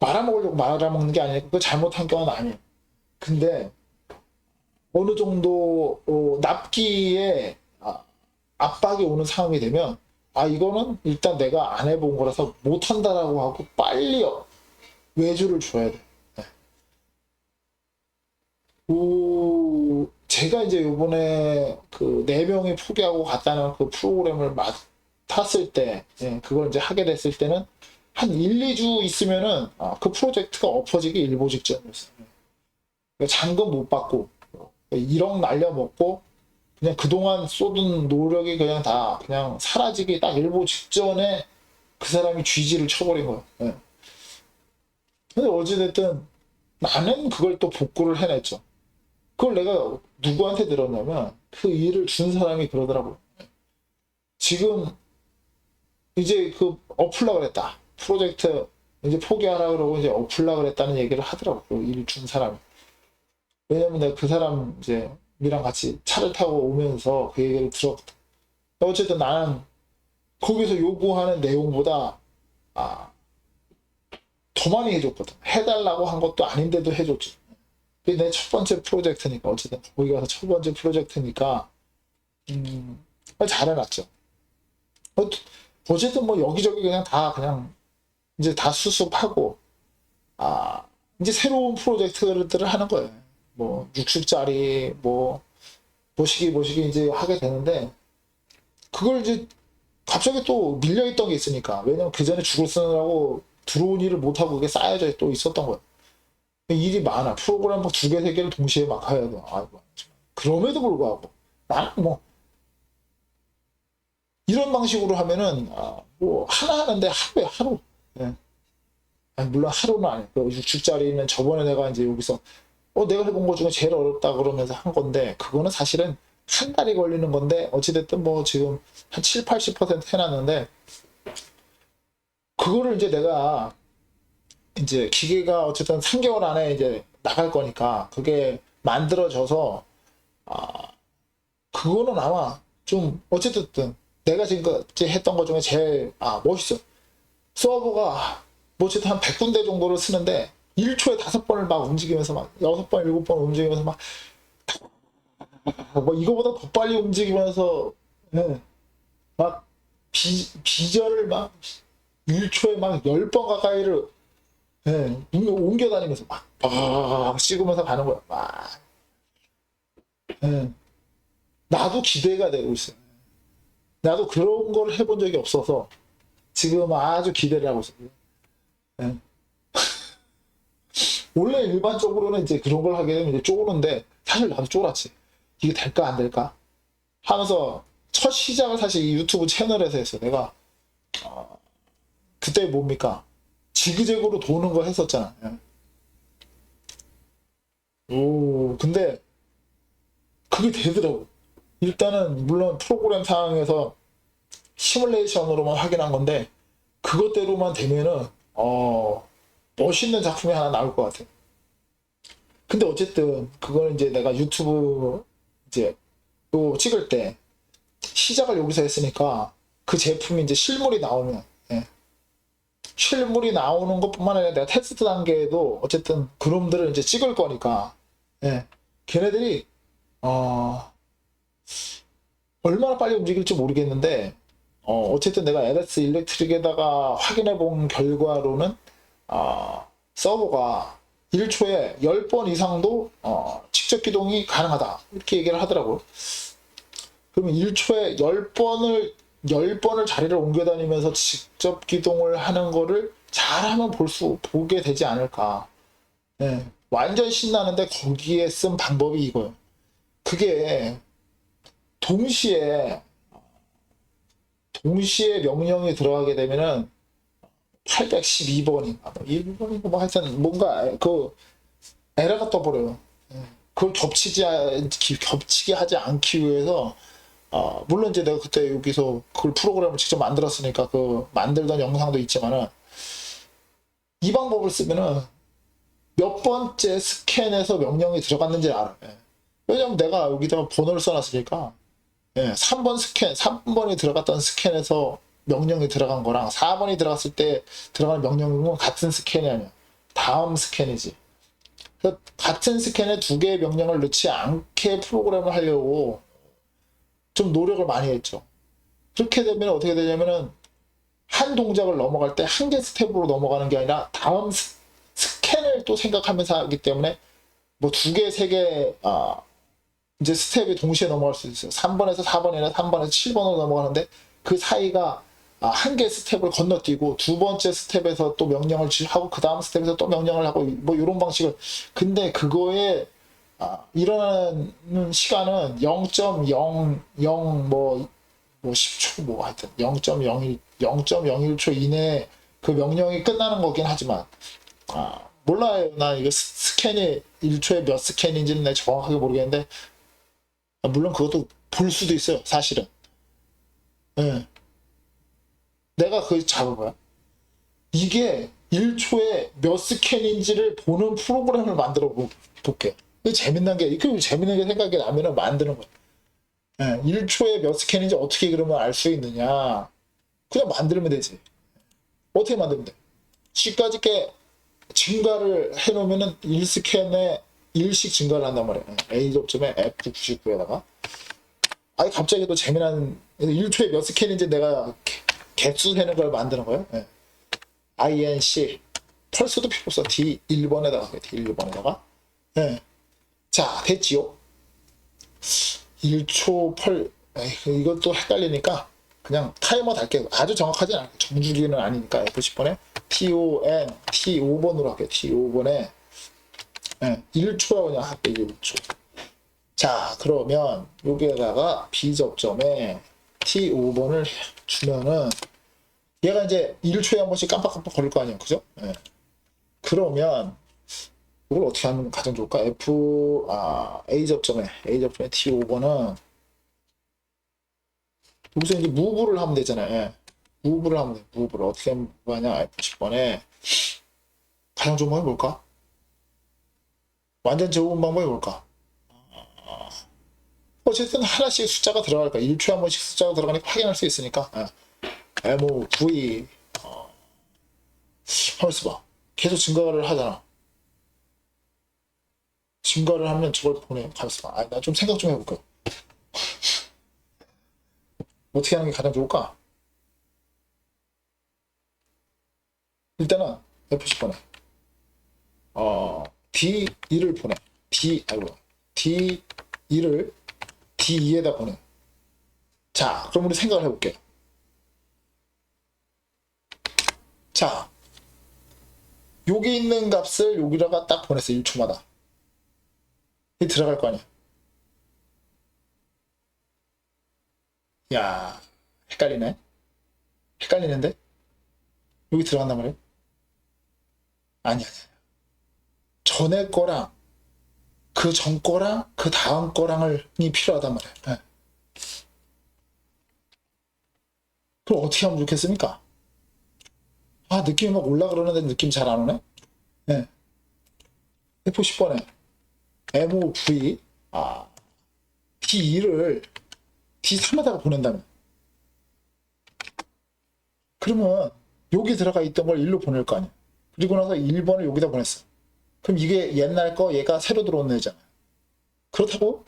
말아먹으려고 말아먹는 게 아니고 그 잘못한 경우는 아니에요. 근데 어느 정도 납기에 압박이 오는 상황이 되면 이거는 일단 내가 안 해본 거라서 못한다라고 하고 빨리 외주를 줘야 돼. 제가 이제 요번에 그 4명이 포기하고 갔다는 그 프로그램을 맡았을 때, 그걸 이제 하게 됐을 때는 한 1, 2주 있으면은 그 프로젝트가 엎어지기 일보 직전이었어요. 잔금 못 받고 1억 날려먹고 그냥 그동안 쏟은 노력이 그냥 다 그냥 사라지기 딱 일보 직전에 그 사람이 쥐지를 쳐버린 거예요. 근데 어찌됐든 나는 그걸 또 복구를 해냈죠. 그걸 내가 누구한테 들었냐면 그 일을 준 사람이 그러더라고요. 지금 이제 그 엎으려 그랬다. 프로젝트 이제 포기하라 그러고 이제 엎으려 그랬다는 얘기를 하더라고요. 그 일 준 사람이. 왜냐면 내가 그 사람 이제 이랑 같이 차를 타고 오면서 그 얘기를 들었거든. 어쨌든 나는 거기서 요구하는 내용보다 더 많이 해줬거든. 해달라고 한 것도 아닌데도 해줬지. 그게 내 첫 번째 프로젝트니까 어쨌든 거기 가서 첫 번째 프로젝트니까 잘해놨죠. 어쨌든 뭐 여기저기 그냥 다 그냥 이제 다 수습하고 이제 새로운 프로젝트들을 하는 거예요. 뭐 60짜리 뭐 모시기 이제 하게 되는데 그걸 이제 갑자기 또 밀려있던 게 있으니까 왜냐면 그 전에 죽을 쓰느라고 들어온 일을 못하고 그게 쌓여져 또 있었던 거예요. 일이 많아. 프로그램 뭐 두 개, 세 개를 동시에 막 해야 돼. 아이고. 그럼에도 불구하고 나는 뭐 이런 방식으로 하면은 뭐 하나 하는데 하루에 하루. 예. 아니, 물론 하루는 아니에요. 그 60짜리는 저번에 내가 이제 여기서 내가 해본 것 중에 제일 어렵다 그러면서 한 건데 그거는 사실은 한 달이 걸리는 건데 어찌됐든 뭐 지금 한 7, 80% 해놨는데 그거를 이제 내가 이제 기계가 어쨌든 3개월 안에 이제 나갈 거니까 그게 만들어져서 그거는 아마 좀 어쨌든 내가 지금까지 했던 것 중에 제일 멋있어. 서버가 뭐 어쨌든 한 100군데 정도를 쓰는데 1초에 5번을 막 움직이면서 막 6번, 7번 움직이면서 막 뭐 이거보다 더 빨리 움직이면서 막 비전을 막 1초에 막 10번 가까이를 옮겨 다니면서 막 찍으면서 가는 거야. 막. 나도 기대가 되고 있어요. 나도 그런 걸 해본 적이 없어서 지금 아주 기대를 하고 있어요. 원래 일반적으로는 이제 그런 걸 하게 되면 이제 쪼는데 사실 나도 쫄았지. 이게 될까 안 될까 하면서 첫 시작을 사실 이 유튜브 채널에서 했어. 내가 그때 뭡니까 지그재그로 도는 거 했었잖아. 오 근데 그게 되더라고. 일단은 물론 프로그램 상황에서 시뮬레이션으로만 확인한 건데 그것대로만 되면은 멋있는 작품이 하나 나올 것 같아. 근데 어쨌든 그거는 이제 내가 유튜브 이제 또 찍을 때 시작을 여기서 했으니까 그 제품이 이제 실물이 나오면 실물이 나오는 것뿐만 아니라 내가 테스트 단계에도 어쨌든 그놈들을 이제 찍을 거니까 걔네들이 얼마나 빨리 움직일지 모르겠는데 어쨌든 내가 LS 일렉트릭에다가 확인해 본 결과로는 서버가 1초에 10번 이상도 직접 기동이 가능하다 이렇게 얘기를 하더라고요. 그러면 1초에 10번을 자리를 옮겨 다니면서 직접 기동을 하는 거를 잘하면 보게 되지 않을까. 완전 신나는데 거기에 쓴 방법이 이거예요. 그게 동시에 명령이 들어가게 되면은 812번인가 1번인가 뭐 하여튼 뭔가 그 에러가 떠버려요. 그걸 겹치게 하지 않기 위해서 물론 이제 내가 그때 여기서 그걸 프로그램을 직접 만들었으니까 그 만들던 영상도 있지만은 이 방법을 쓰면은 몇 번째 스캔에서 명령이 들어갔는지 알아. 왜냐면 내가 여기다가 번호를 써놨으니까 3번 스캔, 3번이 들어갔던 스캔에서 명령이 들어간 거랑 4번이 들어갔을 때 들어가는 명령은 같은 스캔이 아니야. 다음 스캔이지. 그래서 같은 스캔에 두 개의 명령을 넣지 않게 프로그램을 하려고 좀 노력을 많이 했죠. 그렇게 되면 어떻게 되냐면은 한 동작을 넘어갈 때 한 개 스텝으로 넘어가는 게 아니라 다음 스캔을 또 생각하면서 하기 때문에 뭐 두 개, 세 개, 이제 스텝이 동시에 넘어갈 수 있어요. 3번에서 4번이나 3번에서 7번으로 넘어가는데 그 사이가 한 개 스텝을 건너뛰고 두 번째 스텝에서 또 명령을 하고 그 다음 스텝에서 또 명령을 하고 뭐 이런 방식을. 근데 그거에 일어나는 시간은 0.00 뭐 10초 뭐 하여튼 0.01초 이내에 그 명령이 끝나는 거긴 하지만 몰라요. 나 이거 스캔이 1초에 몇 스캔인지는 내가 정확하게 모르겠는데 물론 그것도 볼 수도 있어요. 사실은. 내가 그걸 잡은 거야. 이게 1초에 몇 스캔인지를 보는 프로그램을 만들어 볼게요. 재밌는 게 생각이 나면은 만드는 거야. 1초에 몇 스캔인지 어떻게 그러면 알 수 있느냐. 그냥 만들면 되지. 어떻게 만들면 돼? C까지 게 증가를 해놓으면은 1스캔에 1씩 증가를 한단 말이야. A 접점에 F99에다가. 갑자기 또 재미난 1초에 몇 스캔인지 내가 개수 세는 걸 만드는 거예요. 예. INC 펄스도 필요 없어. D1번에다가 D1번에다가 예. 자 됐지요. 1초 펄 이것도 헷갈리니까 그냥 타이머 달게 아주 정확하진 않아요. 정주기는 아니니까 F10번에 TON T5번으로 할게요. T5번에 예. 1초라고 그냥 할게요. 1초. 자 그러면 여기에다가 B접점에 T5번을 주면은 얘가 이제 1초에 한 번씩 깜빡깜빡 거릴 거 아니에요. 그죠? 예. 그러면 이걸 어떻게 하면 가장 좋을까? A접점에 T5번은 여기서 이제 무브를 하면 되잖아요. 예. 무브를 하면 돼. 무브를 어떻게 하냐? F10번에 가장 좋은 방법이 뭘까? 완전 좋은 방법이 뭘까? 어쨌든 하나씩 숫자가 들어갈까? 1초에 한 번씩 숫자가 들어가니까 확인할 수 있으니까 MOV 하면서 봐. 계속 증가를 하잖아. 증가를 하면 저걸 보내. 가면서 봐. 나 좀 생각 좀 해볼까? 어떻게 하는 게 가장 좋을까? 일단은 F10번에 D2를 보내. D2를 D2에다 보내. 자, 그럼 우리 생각을 해볼게요. 자, 여기 있는 값을 여기다가 딱 보냈어. 1초마다. 이 들어갈 거 아니야. 야, 헷갈리네. 헷갈리는데? 여기 들어간단 말이야? 아니야. 전에 거랑 그 전 거랑 그 다음 거랑이 필요하단 말이야. 네. 그럼 어떻게 하면 좋겠습니까? 느낌이 막 올라 그러는데 느낌 잘 안 오네? 네. F10번에 MOV D2를 D3에다가 보낸다면 그러면 여기 들어가 있던 걸 1로 보낼 거 아니야. 그리고 나서 1번을 여기다 보냈어. 그럼 이게 옛날 거 얘가 새로 들어온 애잖아. 그렇다고?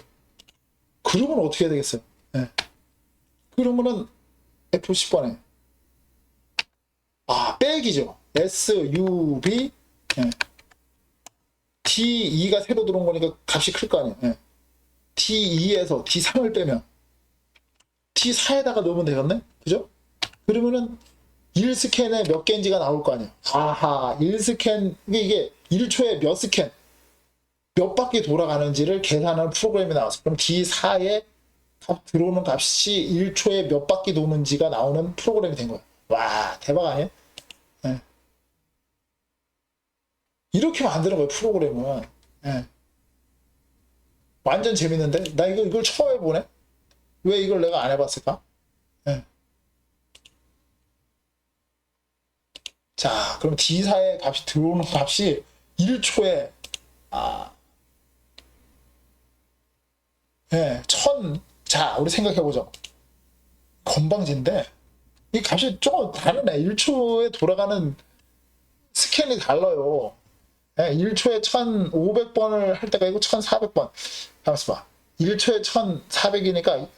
그러면 어떻게 해야 되겠어요? 네. 그러면은 F10번에 백이죠. SUB 네. T2가 새로 들어온 거니까 값이 클 거 아니에요. 네. T2에서 D3을 빼면 T4에다가 넣으면 되겠네? 그죠? 그러면은 1스캔에 몇 개인지가 나올 거 아니에요. 1스캔, 이게 1초에 몇 스캔, 몇 바퀴 돌아가는지를 계산하는 프로그램이 나왔어. 그럼 D4에 들어오는 값이 1초에 몇 바퀴 도는지가 나오는 프로그램이 된 거야. 와, 대박 아니에요? 네. 이렇게 만드는 거예요, 프로그램은. 네. 완전 재밌는데? 나 이걸 처음 해보네? 왜 이걸 내가 안 해봤을까? 네. 자, 그럼 D4의 값이 들어오는 값이 1초에 자, 우리 생각해보죠. 건방진데 이 값이 조금 다르네. 1초에 돌아가는 스캔이 달라요. 1초에 1500번을 할 때가 있고 1400번. 잠깐만 봐. 1초에 1400이니까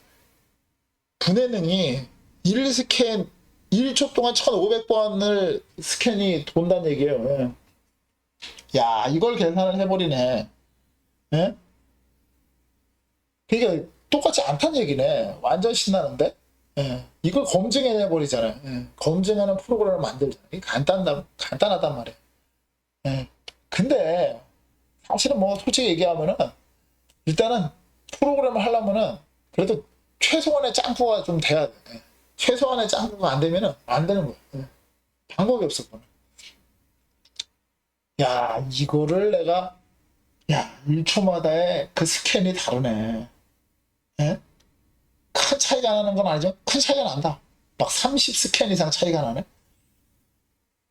분해능이 1스캔 1초 동안 1500번을 스캔이 돈다는 얘기예요. 야, 이걸 계산을 해버리네. 예? 그러니까 똑같지 않다는 얘기네. 완전 신나는데? 예. 이걸 검증해내버리잖아요. 예. 검증하는 프로그램을 만들잖아요. 이게 간단하단 말이에요. 예. 근데 사실은 뭐 솔직히 얘기하면은 일단은 프로그램을 하려면은 그래도 최소한의 짱구가 좀 돼야 돼. 예. 최소한의 짱구가 안 되면은 안 되는 거예요. 예. 방법이 없어. 야, 이거를 내가 1초마다의 그 스캔이 다르네. 예? 큰 차이가 나는 건 아니죠? 큰 차이가 난다. 막 30 스캔 이상 차이가 나네.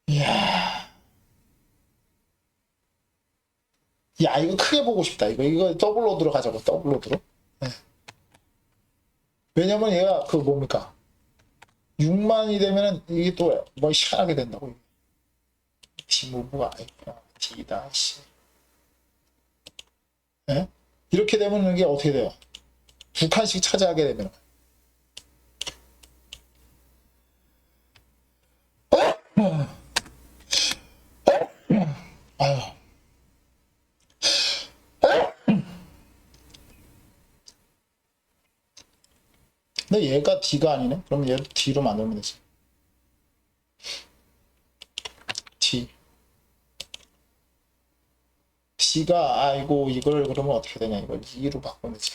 이야. 야, 이거 크게 보고 싶다. 이거 더블로드로 가자고, 더블로드로. 네. 왜냐면 얘가 그 뭡니까? 6만이 되면은 이게 또 뭐 희한하게 된다고. 디무브가 아니구나. D다, 씨. 이렇게 되면 이게 어떻게 돼요? 2칸씩 차지하게 되면 아유. 근데 얘가 D가 아니네? 그럼 얘를 D로 만들면 되지. D. D가, 아이고, 이걸 그러면 어떻게 되냐. 이걸 2로 바꾸면 되지.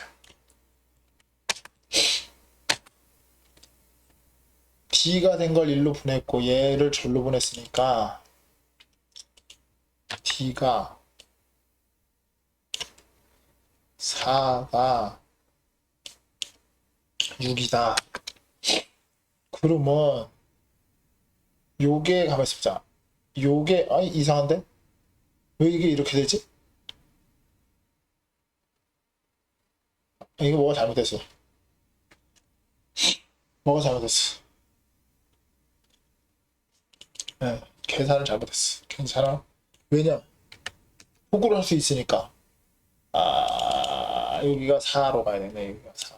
D가 된 걸 1로 보냈고, 얘를 절로 보냈으니까, D가 4가 6이다. 그러면 요게 가만 있어보자. 요게 아니 이상한데? 왜 이게 이렇게 되지? 이거 뭐가 잘못됐어? 뭐가 잘못됐어? 네, 계산을 잘못했어. 괜찮아? 왜냐? 복구를 할 수 있으니까. 아, 여기가 4로 가야 되네. 여기가 4.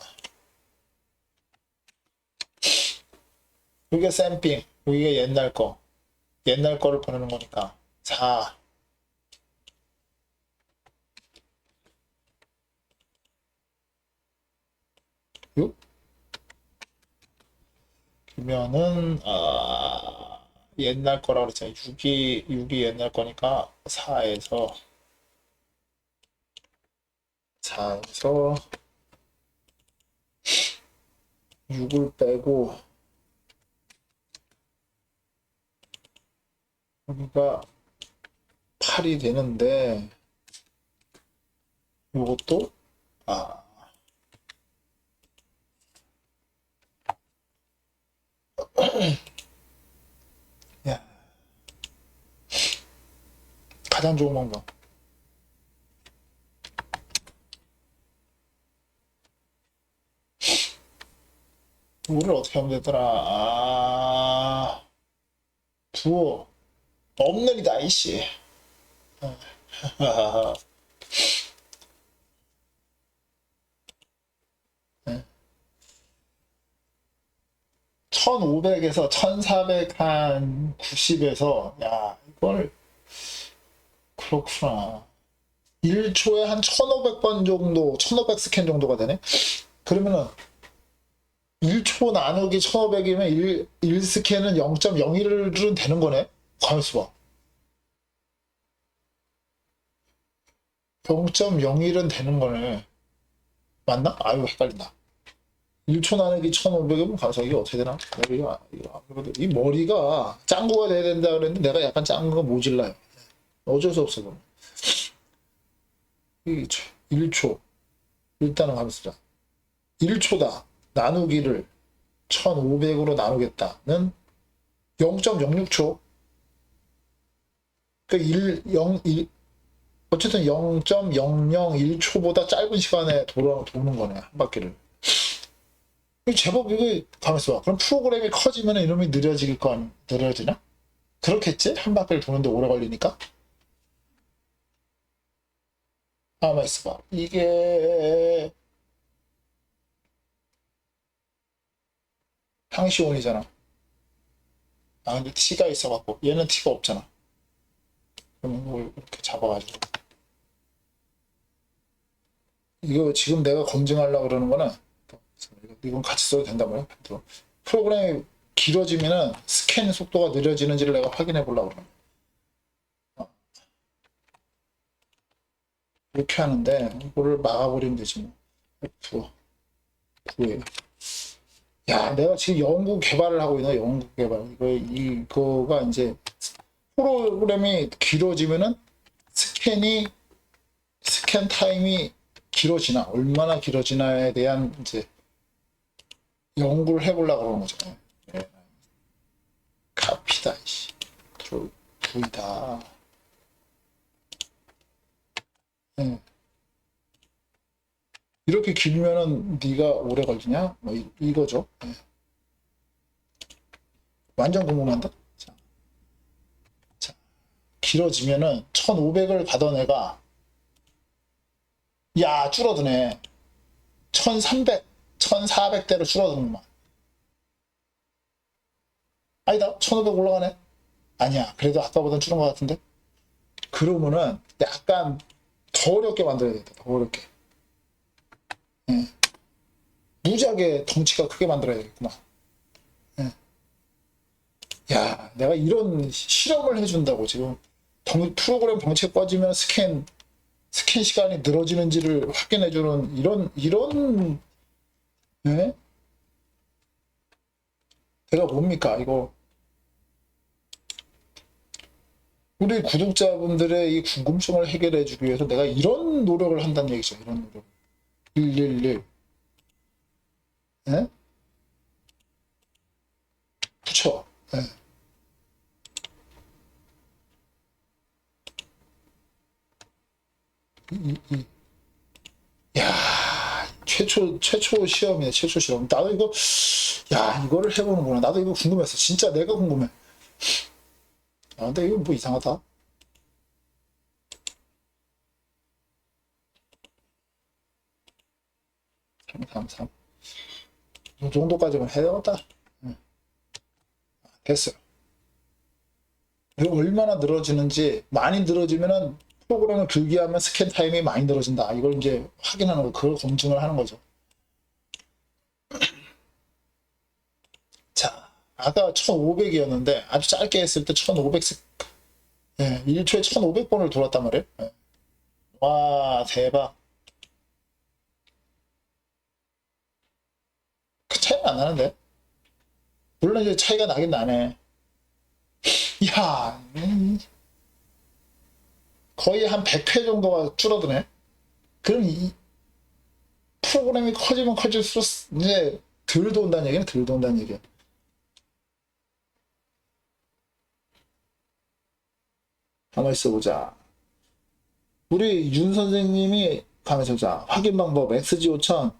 여기가 샘핑. 여기가 옛날 거. 옛날 거를 보내는 거니까. 4. 6? 그러면은, 옛날 거라고 그랬잖아요. 6이 옛날 거니까 4에서 6을 빼고 여기가 8이 되는데 이것도 야, 가장 좋은 방법. 물을 어떻게 하면 되더라? 부어. 없는 이다 이씨. 네. 1500에서 1400한 90에서 야 이걸 그렇구나. 1초에 한 1500번 정도 1500 스캔 정도가 되네. 그러면은 1초 나누기 1500이면 1 스캔은 0.01은 되는 거네. 가만있어 봐. 0.01은 되는 거네. 맞나? 아유 헷갈린다. 1초 나누기 1500이면 가서 이게 어떻게 되나? 이거 아무래도 이 머리가 짱구가 돼야 된다 그랬는데 내가 약간 짱구가 모질라요. 어쩔 수 없어 그럼. 1초 일단은 가만있어 봐. 1초다. 나누기를 1500으로 나누겠다는 0.06초. 그러니까 1 어쨌든 0.001초보다 짧은 시간에 도는 거네, 한 바퀴를. 제법 이거 가만있어 봐. 그럼 프로그램이 커지면 이놈이 느려질 거 아니, 느려지나? 그렇겠지? 한 바퀴를 도는데 오래 걸리니까? 가만 있어 봐. 이게 항시온이잖아. 근데 T가 있어갖고 얘는 T가 없잖아. 그럼 이걸 이렇게 잡아가지고 이거 지금 내가 검증하려고 그러는 거는 이건 같이 써도 된단 말이야. 프로그램이 길어지면은 스캔 속도가 느려지는지를 내가 확인해 보려고 그러는 거야. 이렇게 하는데 이거를 막아버리면 되지 뭐. F9에 야 내가 지금 연구 개발을 하고 있는 연구 개발 이거가 이제 프로그램이 길어지면은 스캔 타임이 길어지나 얼마나 길어지나에 대한 이제 연구를 해보려고 그러는 거죠. 네. 카피다 이씨 V다. 네. 이렇게 길면은 네가 오래 걸리냐? 뭐 이거죠. 네. 완전 궁금한데? 자, 길어지면은 1500을 가던 애가 야 줄어드네. 1300, 1400대로 줄어드는구만. 아니다, 1500 올라가네. 아니야. 그래도 아까보단 줄은 것 같은데? 그러면은 약간 더 어렵게 만들어야 되겠다. 더 어렵게. 예. 무지하게 덩치가 크게 만들어야 되겠구나. 예. 야, 내가 이런 실험을 해준다고 지금 프로그램 덩치가 꺼지면 스캔 시간이 늘어지는지를 확인해주는 이런, 예? 내가 뭡니까, 이거. 우리 구독자분들의 이 궁금증을 해결해주기 위해서 내가 이런 노력을 한다는 얘기죠. 이런 노력. 111. 예? 그쵸? 예. 야, 최초 시험이네, 최초 시험. 나도 이거, 야, 이거를 해보는구나. 나도 이거 궁금했어. 진짜 내가 궁금해. 아, 근데 이거 뭐 이상하다. 333. 이 정도까지만 해야 되겠다. 응. 됐어요. 이거 얼마나 늘어지는지, 많이 늘어지면은 프로그램을 길게 하면 스캔 타임이 많이 늘어진다. 이걸 이제 확인하는 거, 그걸 검증을 하는 거죠. 자, 아까 1500이었는데, 아주 짧게 했을 때 1500, 예, 1초에 1500번을 돌았단 말이에요. 예. 와, 대박. 그 차이가 안 나는데? 물론 이제 차이가 나긴 나네. 이야, 거의 한 100회 정도가 줄어드네. 그럼 이 프로그램이 커지면 커질수록 이제 덜 돈다는 얘기는 덜 돈다는 얘기야. 가만 있어보자. 우리 윤 선생님이 가만 있어보자. 확인 방법 XG5000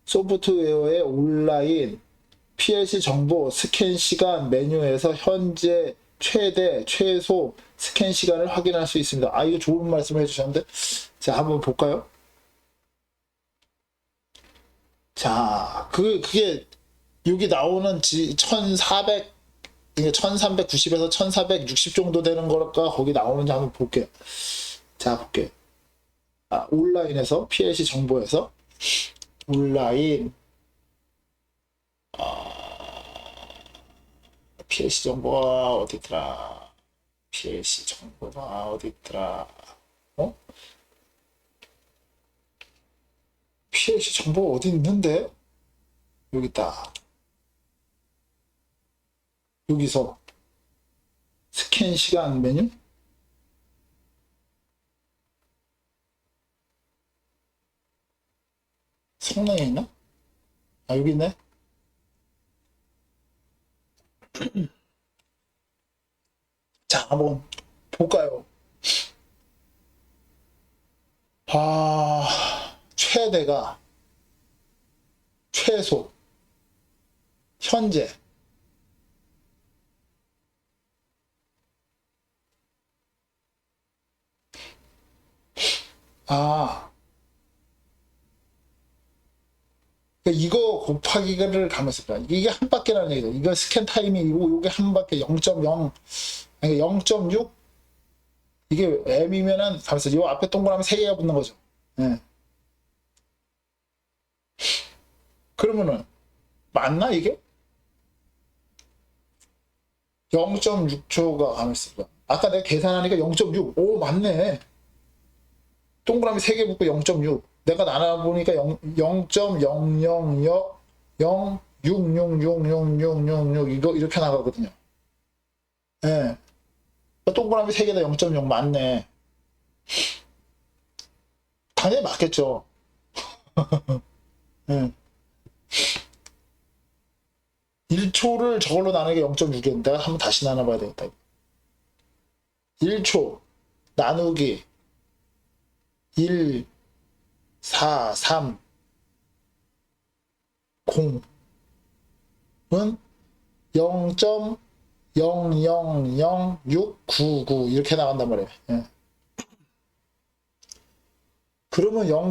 소프트웨어의 온라인 PLC 정보 스캔 시간 메뉴에서 현재 최대 최소 스캔 시간을 확인할 수 있습니다. 아, 이거 좋은 말씀을 해주셨는데, 자, 한번 볼까요? 자, 그게 여기 나오는 1400, 이게 1390에서 1460 정도 되는 거가 거기 나오는지 한번 볼게요. 자, 볼게요. 아, 온라인에서 PLC 정보에서 온라인 PLC 정보가 어디 있더라? PLC 정보가 어디 있더라? 어? PLC 정보 어디 있는데? 여기 있다. 여기서 스캔 시간 메뉴? 성능에 있나? 아, 여기 있네. 자, 한번 볼까요? 아, 최대가 최소 현재 아, 그러니까 이거 곱하기를 가면서 봐. 이게 한 바퀴라는 얘기죠. 이거 스캔 타임이고 이게 한 바퀴 0.0 아니 0.6 이게 M이면은 가면서 이 앞에 동그라미 3개가 붙는 거죠. 예. 그러면은 맞나 이게? 0.6초가 가면서 봐. 아까 내가 계산하니까 0.6. 오, 맞네. 동그라미 3개 붙고 0.6. 내가 나눠보니까 0.00006666666 이거 이렇게 나가거든요. 예. 동그라미 3개다 0.6 맞네. 당연히 맞겠죠. 예. 1초를 저걸로 나누는 게 0.6이었는데 내가 한번 다시 나눠봐야 되겠다. 1초 나누기 1, 4, 3, 0은 0.000699 이렇게 나간단 말이에요. 예. 그러면 0.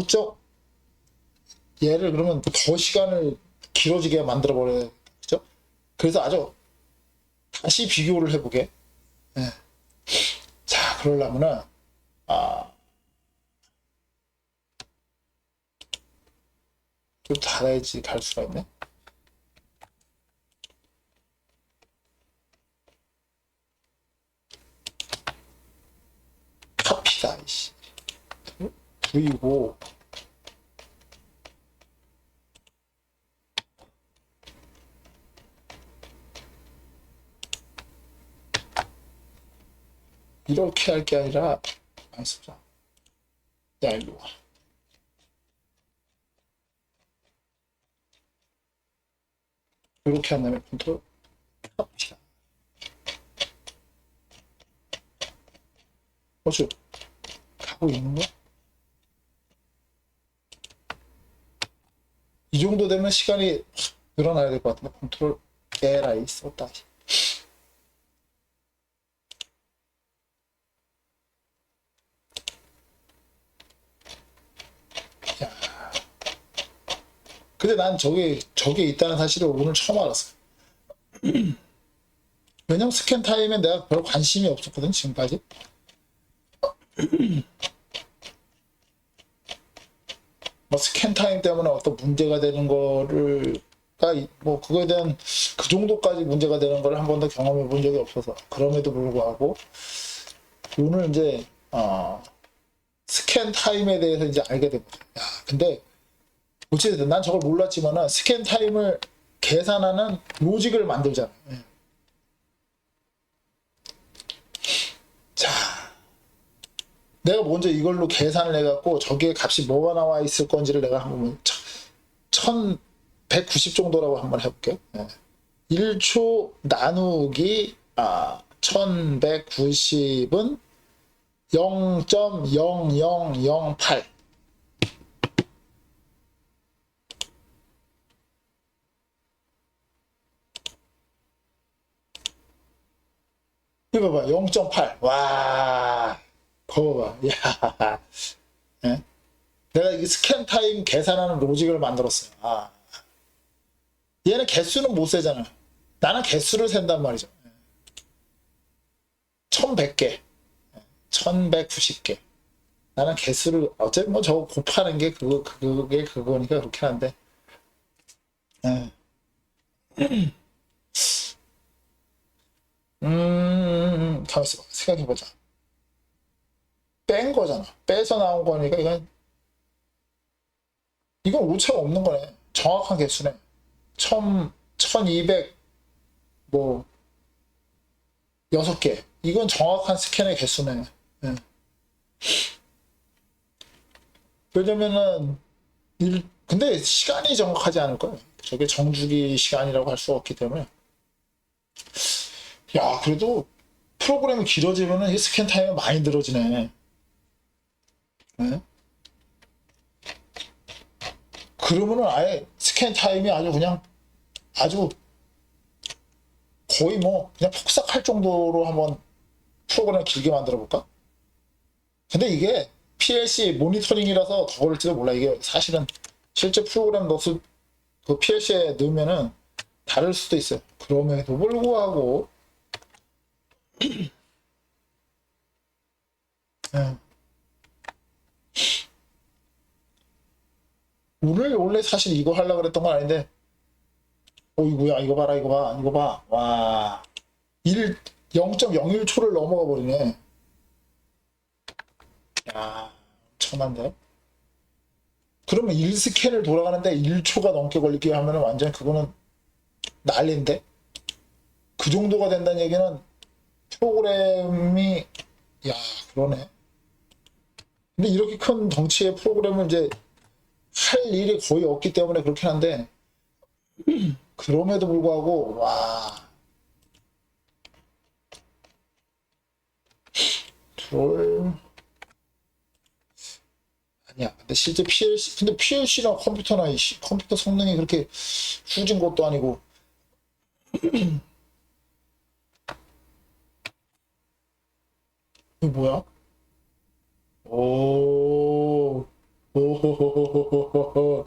얘를 그러면 더 시간을 길어지게 만들어 버려요. 그죠? 그래서 아주 다시 비교를 해보게. 예. 자, 그러려면은 좀 달아야지 갈 수가 있네. 카피다, 이씨. V고, 이렇게 할 게 아니라, 안 쓰자. 야, 일로 와. 이렇게 한 다음에 컨트롤, 카피다. 어쭈, 가고 있는 거야? 이 정도 되면 시간이 늘어나야 될 것 같은데, 컨트롤 LI 썼다. 야. 근데 난 저게 있다는 사실을 오늘 처음 알았어. 왜냐면 스캔 타임에 내가 별 관심이 없었거든, 지금까지. 뭐 스캔 타임 때문에 어떤 문제가 되는 거를, 뭐 그거에 대한 그 정도까지 문제가 되는 걸 한 번도 경험해 본 적이 없어서. 그럼에도 불구하고, 오늘 이제, 스캔 타임에 대해서 이제 알게 됐거든. 야, 근데, 어쨌든 난 저걸 몰랐지만은 스캔 타임을 계산하는 로직을 만들잖아. 예. 자, 내가 먼저 이걸로 계산을 해갖고 저기에 값이 뭐가 나와 있을 건지를 내가 한번 1190 정도라고 한번 해볼게요. 예. 1초 나누기 1190은 0.0008. 이거 봐봐, 0.8. 와, 거봐 봐. 야, 예? 내가 이 스캔 타임 계산하는 로직을 만들었어요. 얘는 개수는 못 세잖아. 나는 개수를 센단 말이죠. 1100개, 1190개. 나는 개수를, 어차피 뭐 저거 곱하는 게 그게 그거니까 그렇긴 한데. 예. 가만있어 봐. 생각해보자. 뺀 거잖아. 빼서 나온 거니까 이건 오차가 없는 거네. 정확한 개수네. 1200, 뭐, 6개. 이건 정확한 스캔의 개수네. 예. 왜냐면은, 근데 시간이 정확하지 않을 거예요. 저게 정주기 시간이라고 할 수 없기 때문에. 야, 그래도 프로그램이 길어지면은 이 스캔 타임이 많이 늘어지네. 예? 그러면은 아예 스캔 타임이 아주 거의 뭐 그냥 폭삭할 정도로 한번 프로그램을 길게 만들어 볼까? 근데 이게 PLC 모니터링이라서 더 그럴지도 몰라. 이게 사실은 실제 프로그램 넣어서 그 PLC에 넣으면은 다를 수도 있어요. 그럼에도 불구하고 예. 오늘 원래 사실 이거 하려고 그랬던 건 아닌데 어이구야 이거 봐라 이거 봐 와 0.01초를 넘어가 버리네. 야 엄청난데. 그러면 1스캔을 돌아가는데 1초가 넘게 걸리게 하면은 완전 그거는 난리인데. 그 정도가 된다는 얘기는 프로그램이 야 그러네. 근데 이렇게 큰 덩치의 프로그램을 이제 할 일이 거의 없기 때문에 그렇긴 한데 그럼에도 불구하고 와 롤 아니야. 근데 실제 PLC랑 컴퓨터나 컴퓨터 성능이 그렇게 후진 것도 아니고 이거 뭐야? 오, 오호호호호호호.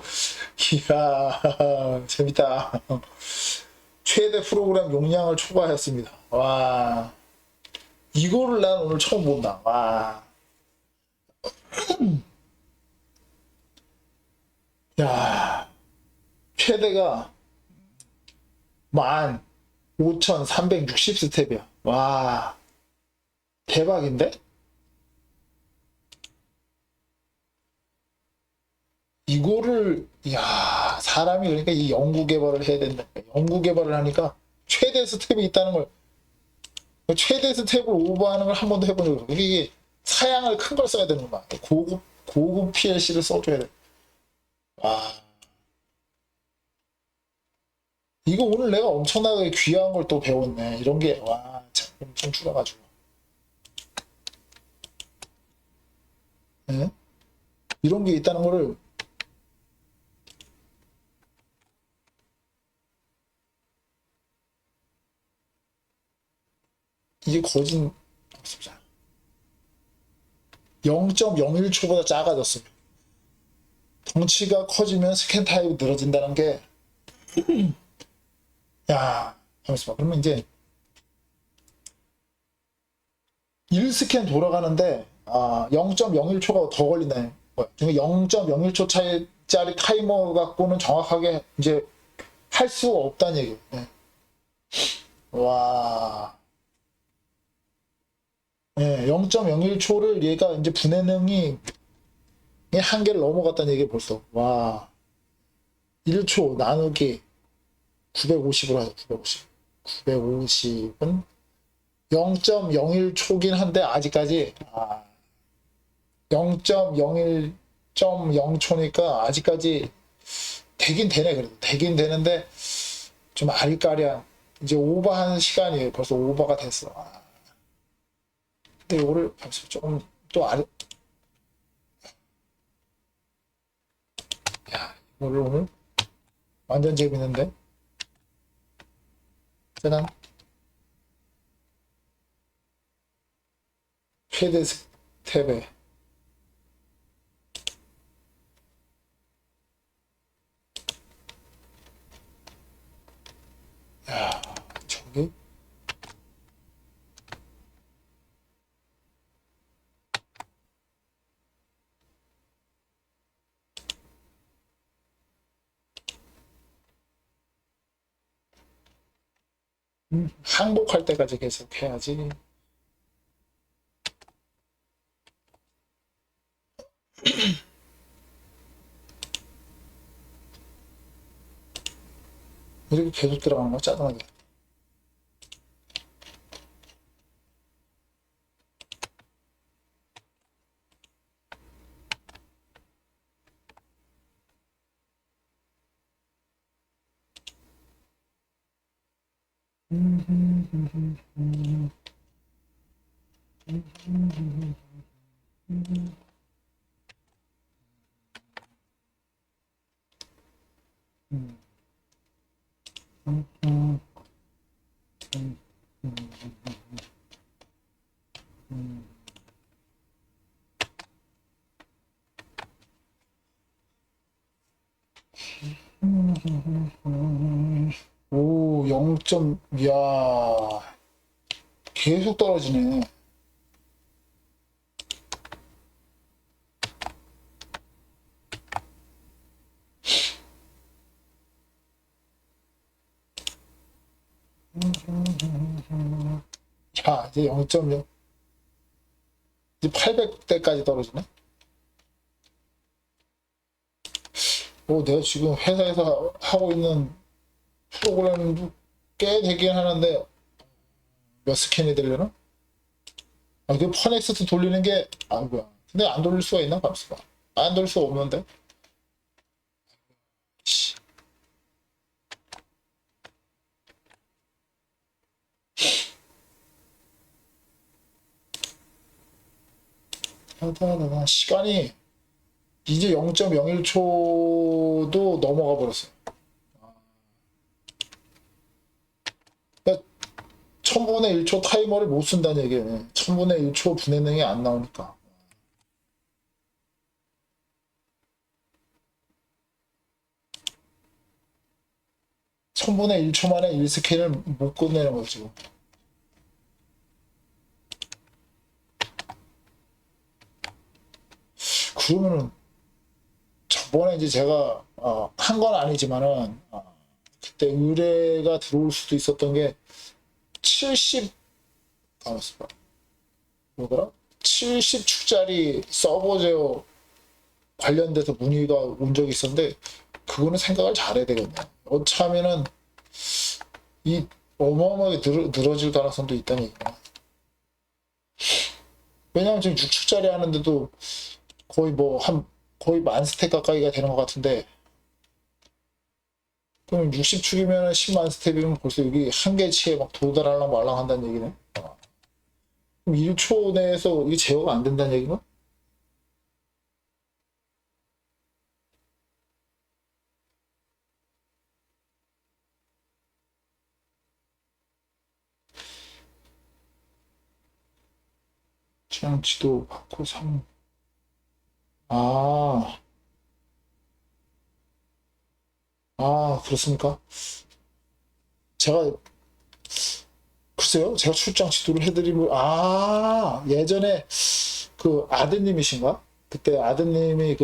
이야, 재밌다. 최대 프로그램 용량을 초과했습니다. 와, 이거를 난 오늘 처음 본다. 와. 야, 최대가 15,360 스텝이야. 와, 대박인데? 이거를, 야, 사람이 그러니까 이 연구 개발을 해야 된다. 연구 개발을 하니까 최대 스텝이 있다는 걸, 최대 스텝을 오버하는 걸 한 번도 해본 적이 없어. 이게 사양을 큰 걸 써야 되는 거야. 고급 PLC를 써줘야 돼. 와. 이거 오늘 내가 엄청나게 귀한 걸 또 배웠네. 이런 게, 와, 참, 엄청 줄어가지고. 네? 이런 게 있다는 거를, 이게 거진, 0.01초보다 작아졌어요. 덩치가 커지면 스캔 타입이 늘어진다는 게, 야, 잠시만. 그러면 이제 1스캔 돌아가는데 0.01초가 더 걸린다는 거야. 0.01초 차이짜리 타이머 갖고는 정확하게 이제 할 수가 없다는 얘기예요. 네. 와, 네, 0.01초를 얘가 이제 분해능이 한계를 넘어갔다는 얘기 벌써. 와, 1초 나누기 950으로 하자. 950. 950은 0.01초긴 한데 아직까지 0.01.0초니까 아직까지 되긴 되네. 그래도 되긴 되는데 좀 아리까리한 이제 오버한 시간이 벌써 오버가 됐어. 근데 이거를 조금 또 야, 이거를 오늘 완전 재밌는데. 짜잔. 최대 스텝에 야, 저기 항복할 때까지 계속 해야지. 이렇게 계속 들어가는 거 짜증나게. 오, 0점, 이야, 계속 떨어지네. 야, 이제 0.0, 이제 800대까지 떨어지네. 내가 지금 회사에서 하고 있는 프로그램도 꽤 되긴 하는데, 몇 스캔이 되려나? 그 퍼넥스트 돌리는 게, 뭐야. 근데 안 돌릴 수가 있나? 잠시만. 안 돌릴 수가 없는데? 씨. 시간이 이제 0.01초도 넘어가 버렸어요. 그러니까 1000분의 1초 타이머를 못 쓴다는 얘기예요. 1000분의 1초 분해능이 안 나오니까. 1000분의 1초 만에 1스캔을 못 끝내는 거죠, 지금. 그러면은 저번에 이제 제가 한 건 아니지만은 그때 의뢰가 들어올 수도 있었던 게 70, 가만있어 봐. 뭐더라? 70축짜리 서버 제어 관련돼서 문의가 온 적이 있었는데 그거는 생각을 잘해야 되거든요. 어차면은 이 어마어마하게 늘어질 가능성도 있다는 얘기야. 왜냐면 지금 6축짜리 하는데도 거의 거의 만 스택 가까이가 되는 것 같은데, 그럼 60축이면 10만 스택이면 벌써 여기 한계치에 막 도달하려면 말랑 한다는 얘기네. 그럼 1초 내에서 이게 제어가 안 된다는 얘기는? 그냥 지도 받고 3. 아, 그렇습니까? 제가, 글쎄요, 제가 출장 지도를 해드리면, 예전에 그 아드님이신가? 그때 아드님이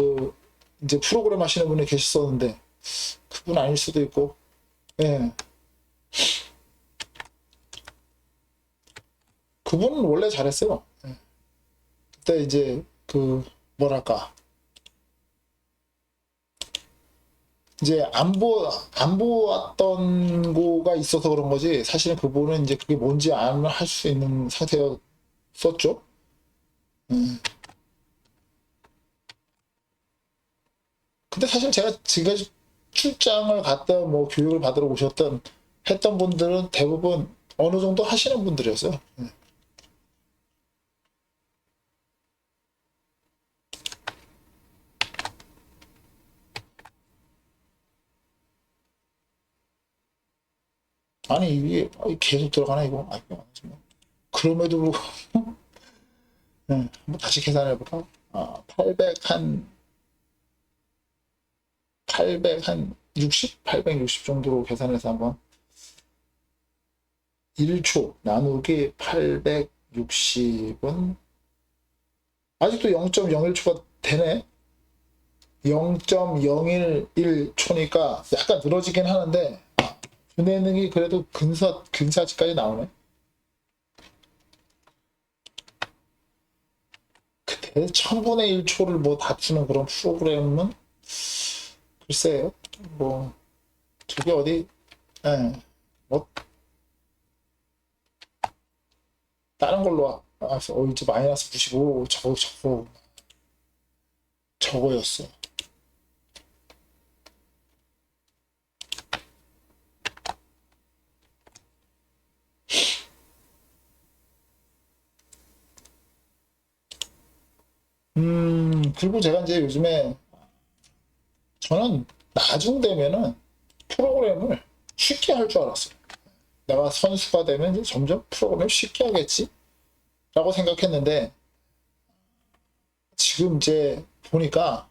이제 프로그램 하시는 분이 계셨었는데, 그분 아닐 수도 있고, 예. 그분은 원래 잘했어요. 예. 그때 이제, 뭐랄까. 이제 안 보았던 거가 있어서 그런 거지, 사실은 그분은 이제 그게 뭔지 안 할 수 있는 상태였었죠. 음. 근데 사실 제가 지금까지 출장을 갔다 뭐 교육을 받으러 오셨던 했던 분들은 대부분 어느 정도 하시는 분들이었어요. 아니 이게 계속 들어가나 이거? 정말. 그럼에도 불구하고 한번 다시 계산해 볼까? 800 한 60? 860 정도로 계산해서 한번 1초 나누기 860은 아직도 0.01초가 되네. 0.011초니까 약간 늘어지긴 하는데 분해능이 그래도 근사치까지 나오네. 그때 1000분의 1초를 뭐 다투는 그런 프로그램은 글쎄요. 뭐 저게 어디 뭐 다른 걸로 이제 마이너스 95 저거였어. 그리고 제가 이제 요즘에 저는 나중 되면은 프로그램을 쉽게 할 줄 알았어요. 내가 선수가 되면 이제 점점 프로그램을 쉽게 하겠지? 라고 생각했는데 지금 이제 보니까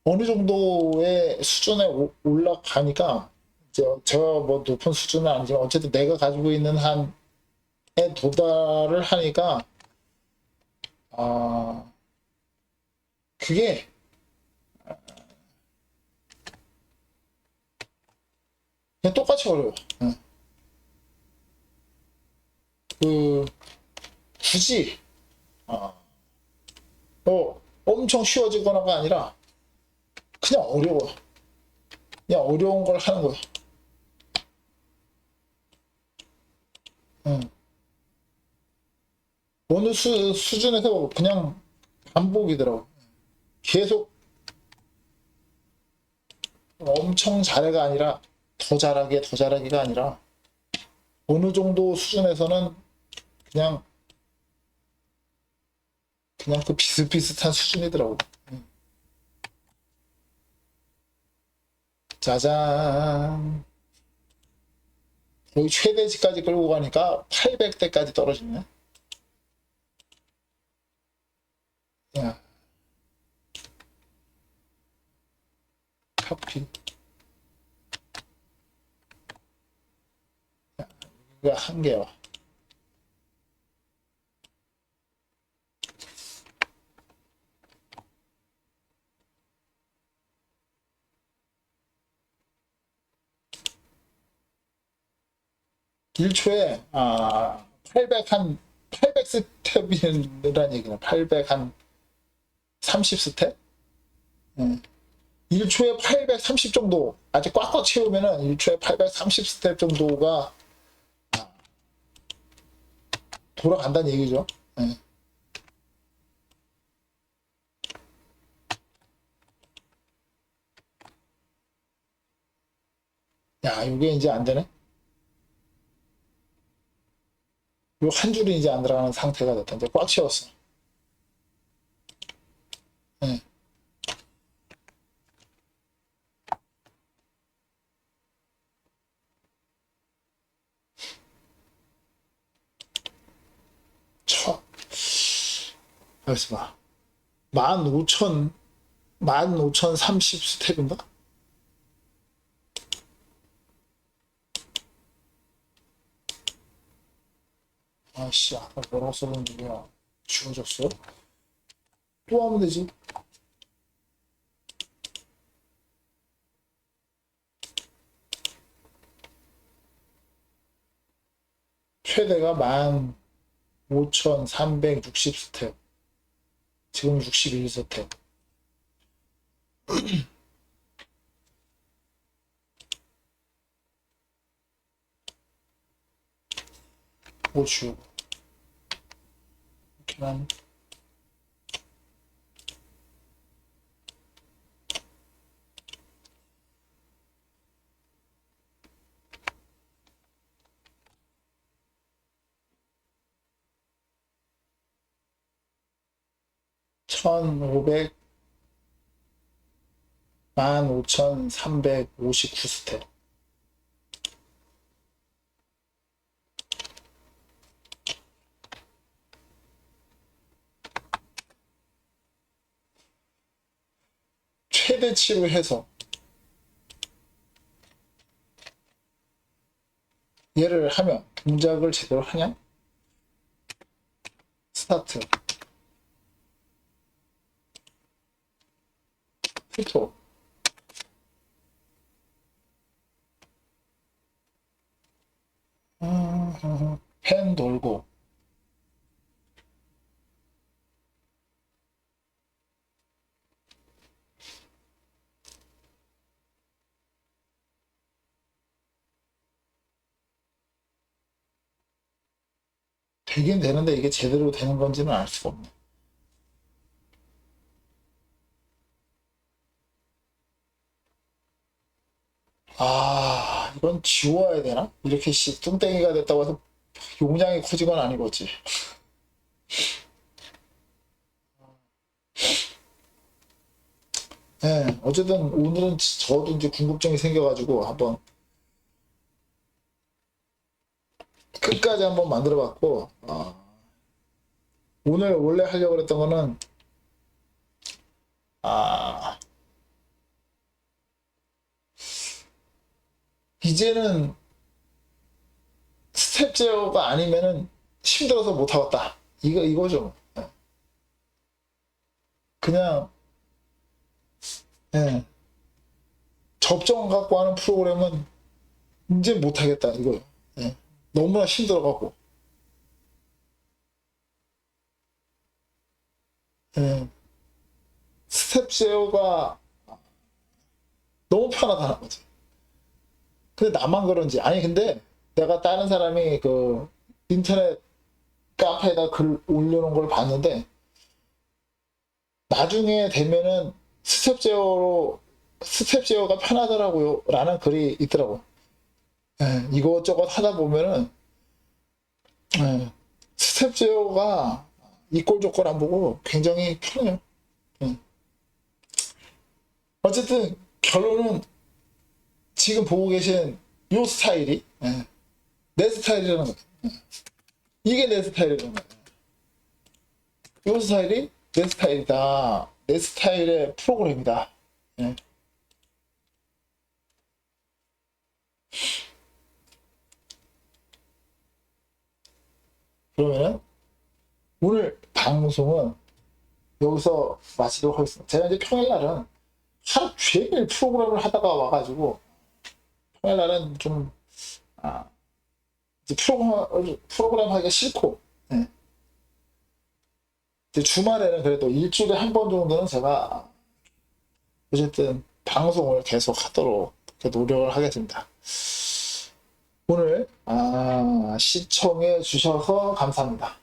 어느 정도의 수준에 올라가니까 이제 제가 뭐 높은 수준은 아니지만 어쨌든 내가 가지고 있는 한에 도달을 하니까 아 그게 그냥 똑같이 어려워요. 응. 그 굳이 엄청 쉬워지거나가 아니라 그냥 어려워. 그냥 어려운 걸 하는 거야. 응. 어느 수준에서 그냥 반복이더라고. 계속 엄청 잘해가 아니라 더 잘하기가 아니라 어느 정도 수준에서는 그냥 그 비슷비슷한 수준이더라고. 짜잔. 거의 최대치까지 끌고 가니까 800대까지 떨어지네. 야, 커피. 이거 한 개와. 1초에 800 스텝이라는 얘기는 800 한 30 스텝? 1초에 830 정도 아직 꽉꽉 채우면은 1초에 830 스텝 정도가 돌아간다는 얘기죠. 예. 야, 이게 이제 안 되네. 요 한 줄이 이제 안 들어가는 상태가 됐다. 이제 꽉 채웠어. 예. 쳐. 여기서 봐. 15,030 스텝인가? 아씨, 아까 뭐라고 써놓은 거야. 지워졌어? 또 하면 되지. 최대가 15,360 스텝. 지금 61 스텝. 뭐 지우고. 이렇게만. (1500) 15,359 스텝. 최대치로 해서 얘를 하면 동작을 제대로 하냐? 스타트. 필터. 펜 돌고. 되긴 되는데 이게 제대로 되는 건지는 알 수가 없네. 이건 지워야 되나? 이렇게 뚱땡이가 됐다고 해서 용량이 커진 건 아니겠지. 네, 어쨌든 오늘은 저도 이제 궁금증이 생겨가지고 한번 끝까지 한번 만들어봤고, 오늘 원래 하려고 그랬던 거는 이제는 스텝 제어가 아니면은 힘들어서 못 하겠다. 이거죠. 그냥 예, 접점 갖고 하는 프로그램은 이제 못 하겠다 이거요. 예, 너무나 힘들어갖고. 예, 스텝 제어가 너무 편하다는 거지. 근데 나만 그런지 아니 근데 내가 다른 사람이 그 인터넷 카페에다 글 올려놓은 걸 봤는데 나중에 되면은 스텝 제어가 편하더라고요 라는 글이 있더라고. 예, 이것저것 하다 보면은 예, 스텝 제어가 이꼴 저꼴 안 보고 굉장히 편해요. 예. 어쨌든 결론은 지금 보고 계신 요 스타일이 내 스타일이라는 거예요. 이게 내 스타일이라는 거예요. 요 스타일이 내 스타일이다. 내 스타일의 프로그램이다. 예. 그러면은 오늘 방송은 여기서 마치도록 하겠습니다. 제가 이제 평일날은 하루 종일 프로그램을 하다가 와가지고 평일날은 좀 이제 프로그램 하기가 싫고, 예. 이제 주말에는 그래도 일주일에 한 번 정도는 제가 어쨌든 방송을 계속 하도록 노력을 하겠습니다. 오늘 시청해 주셔서 감사합니다.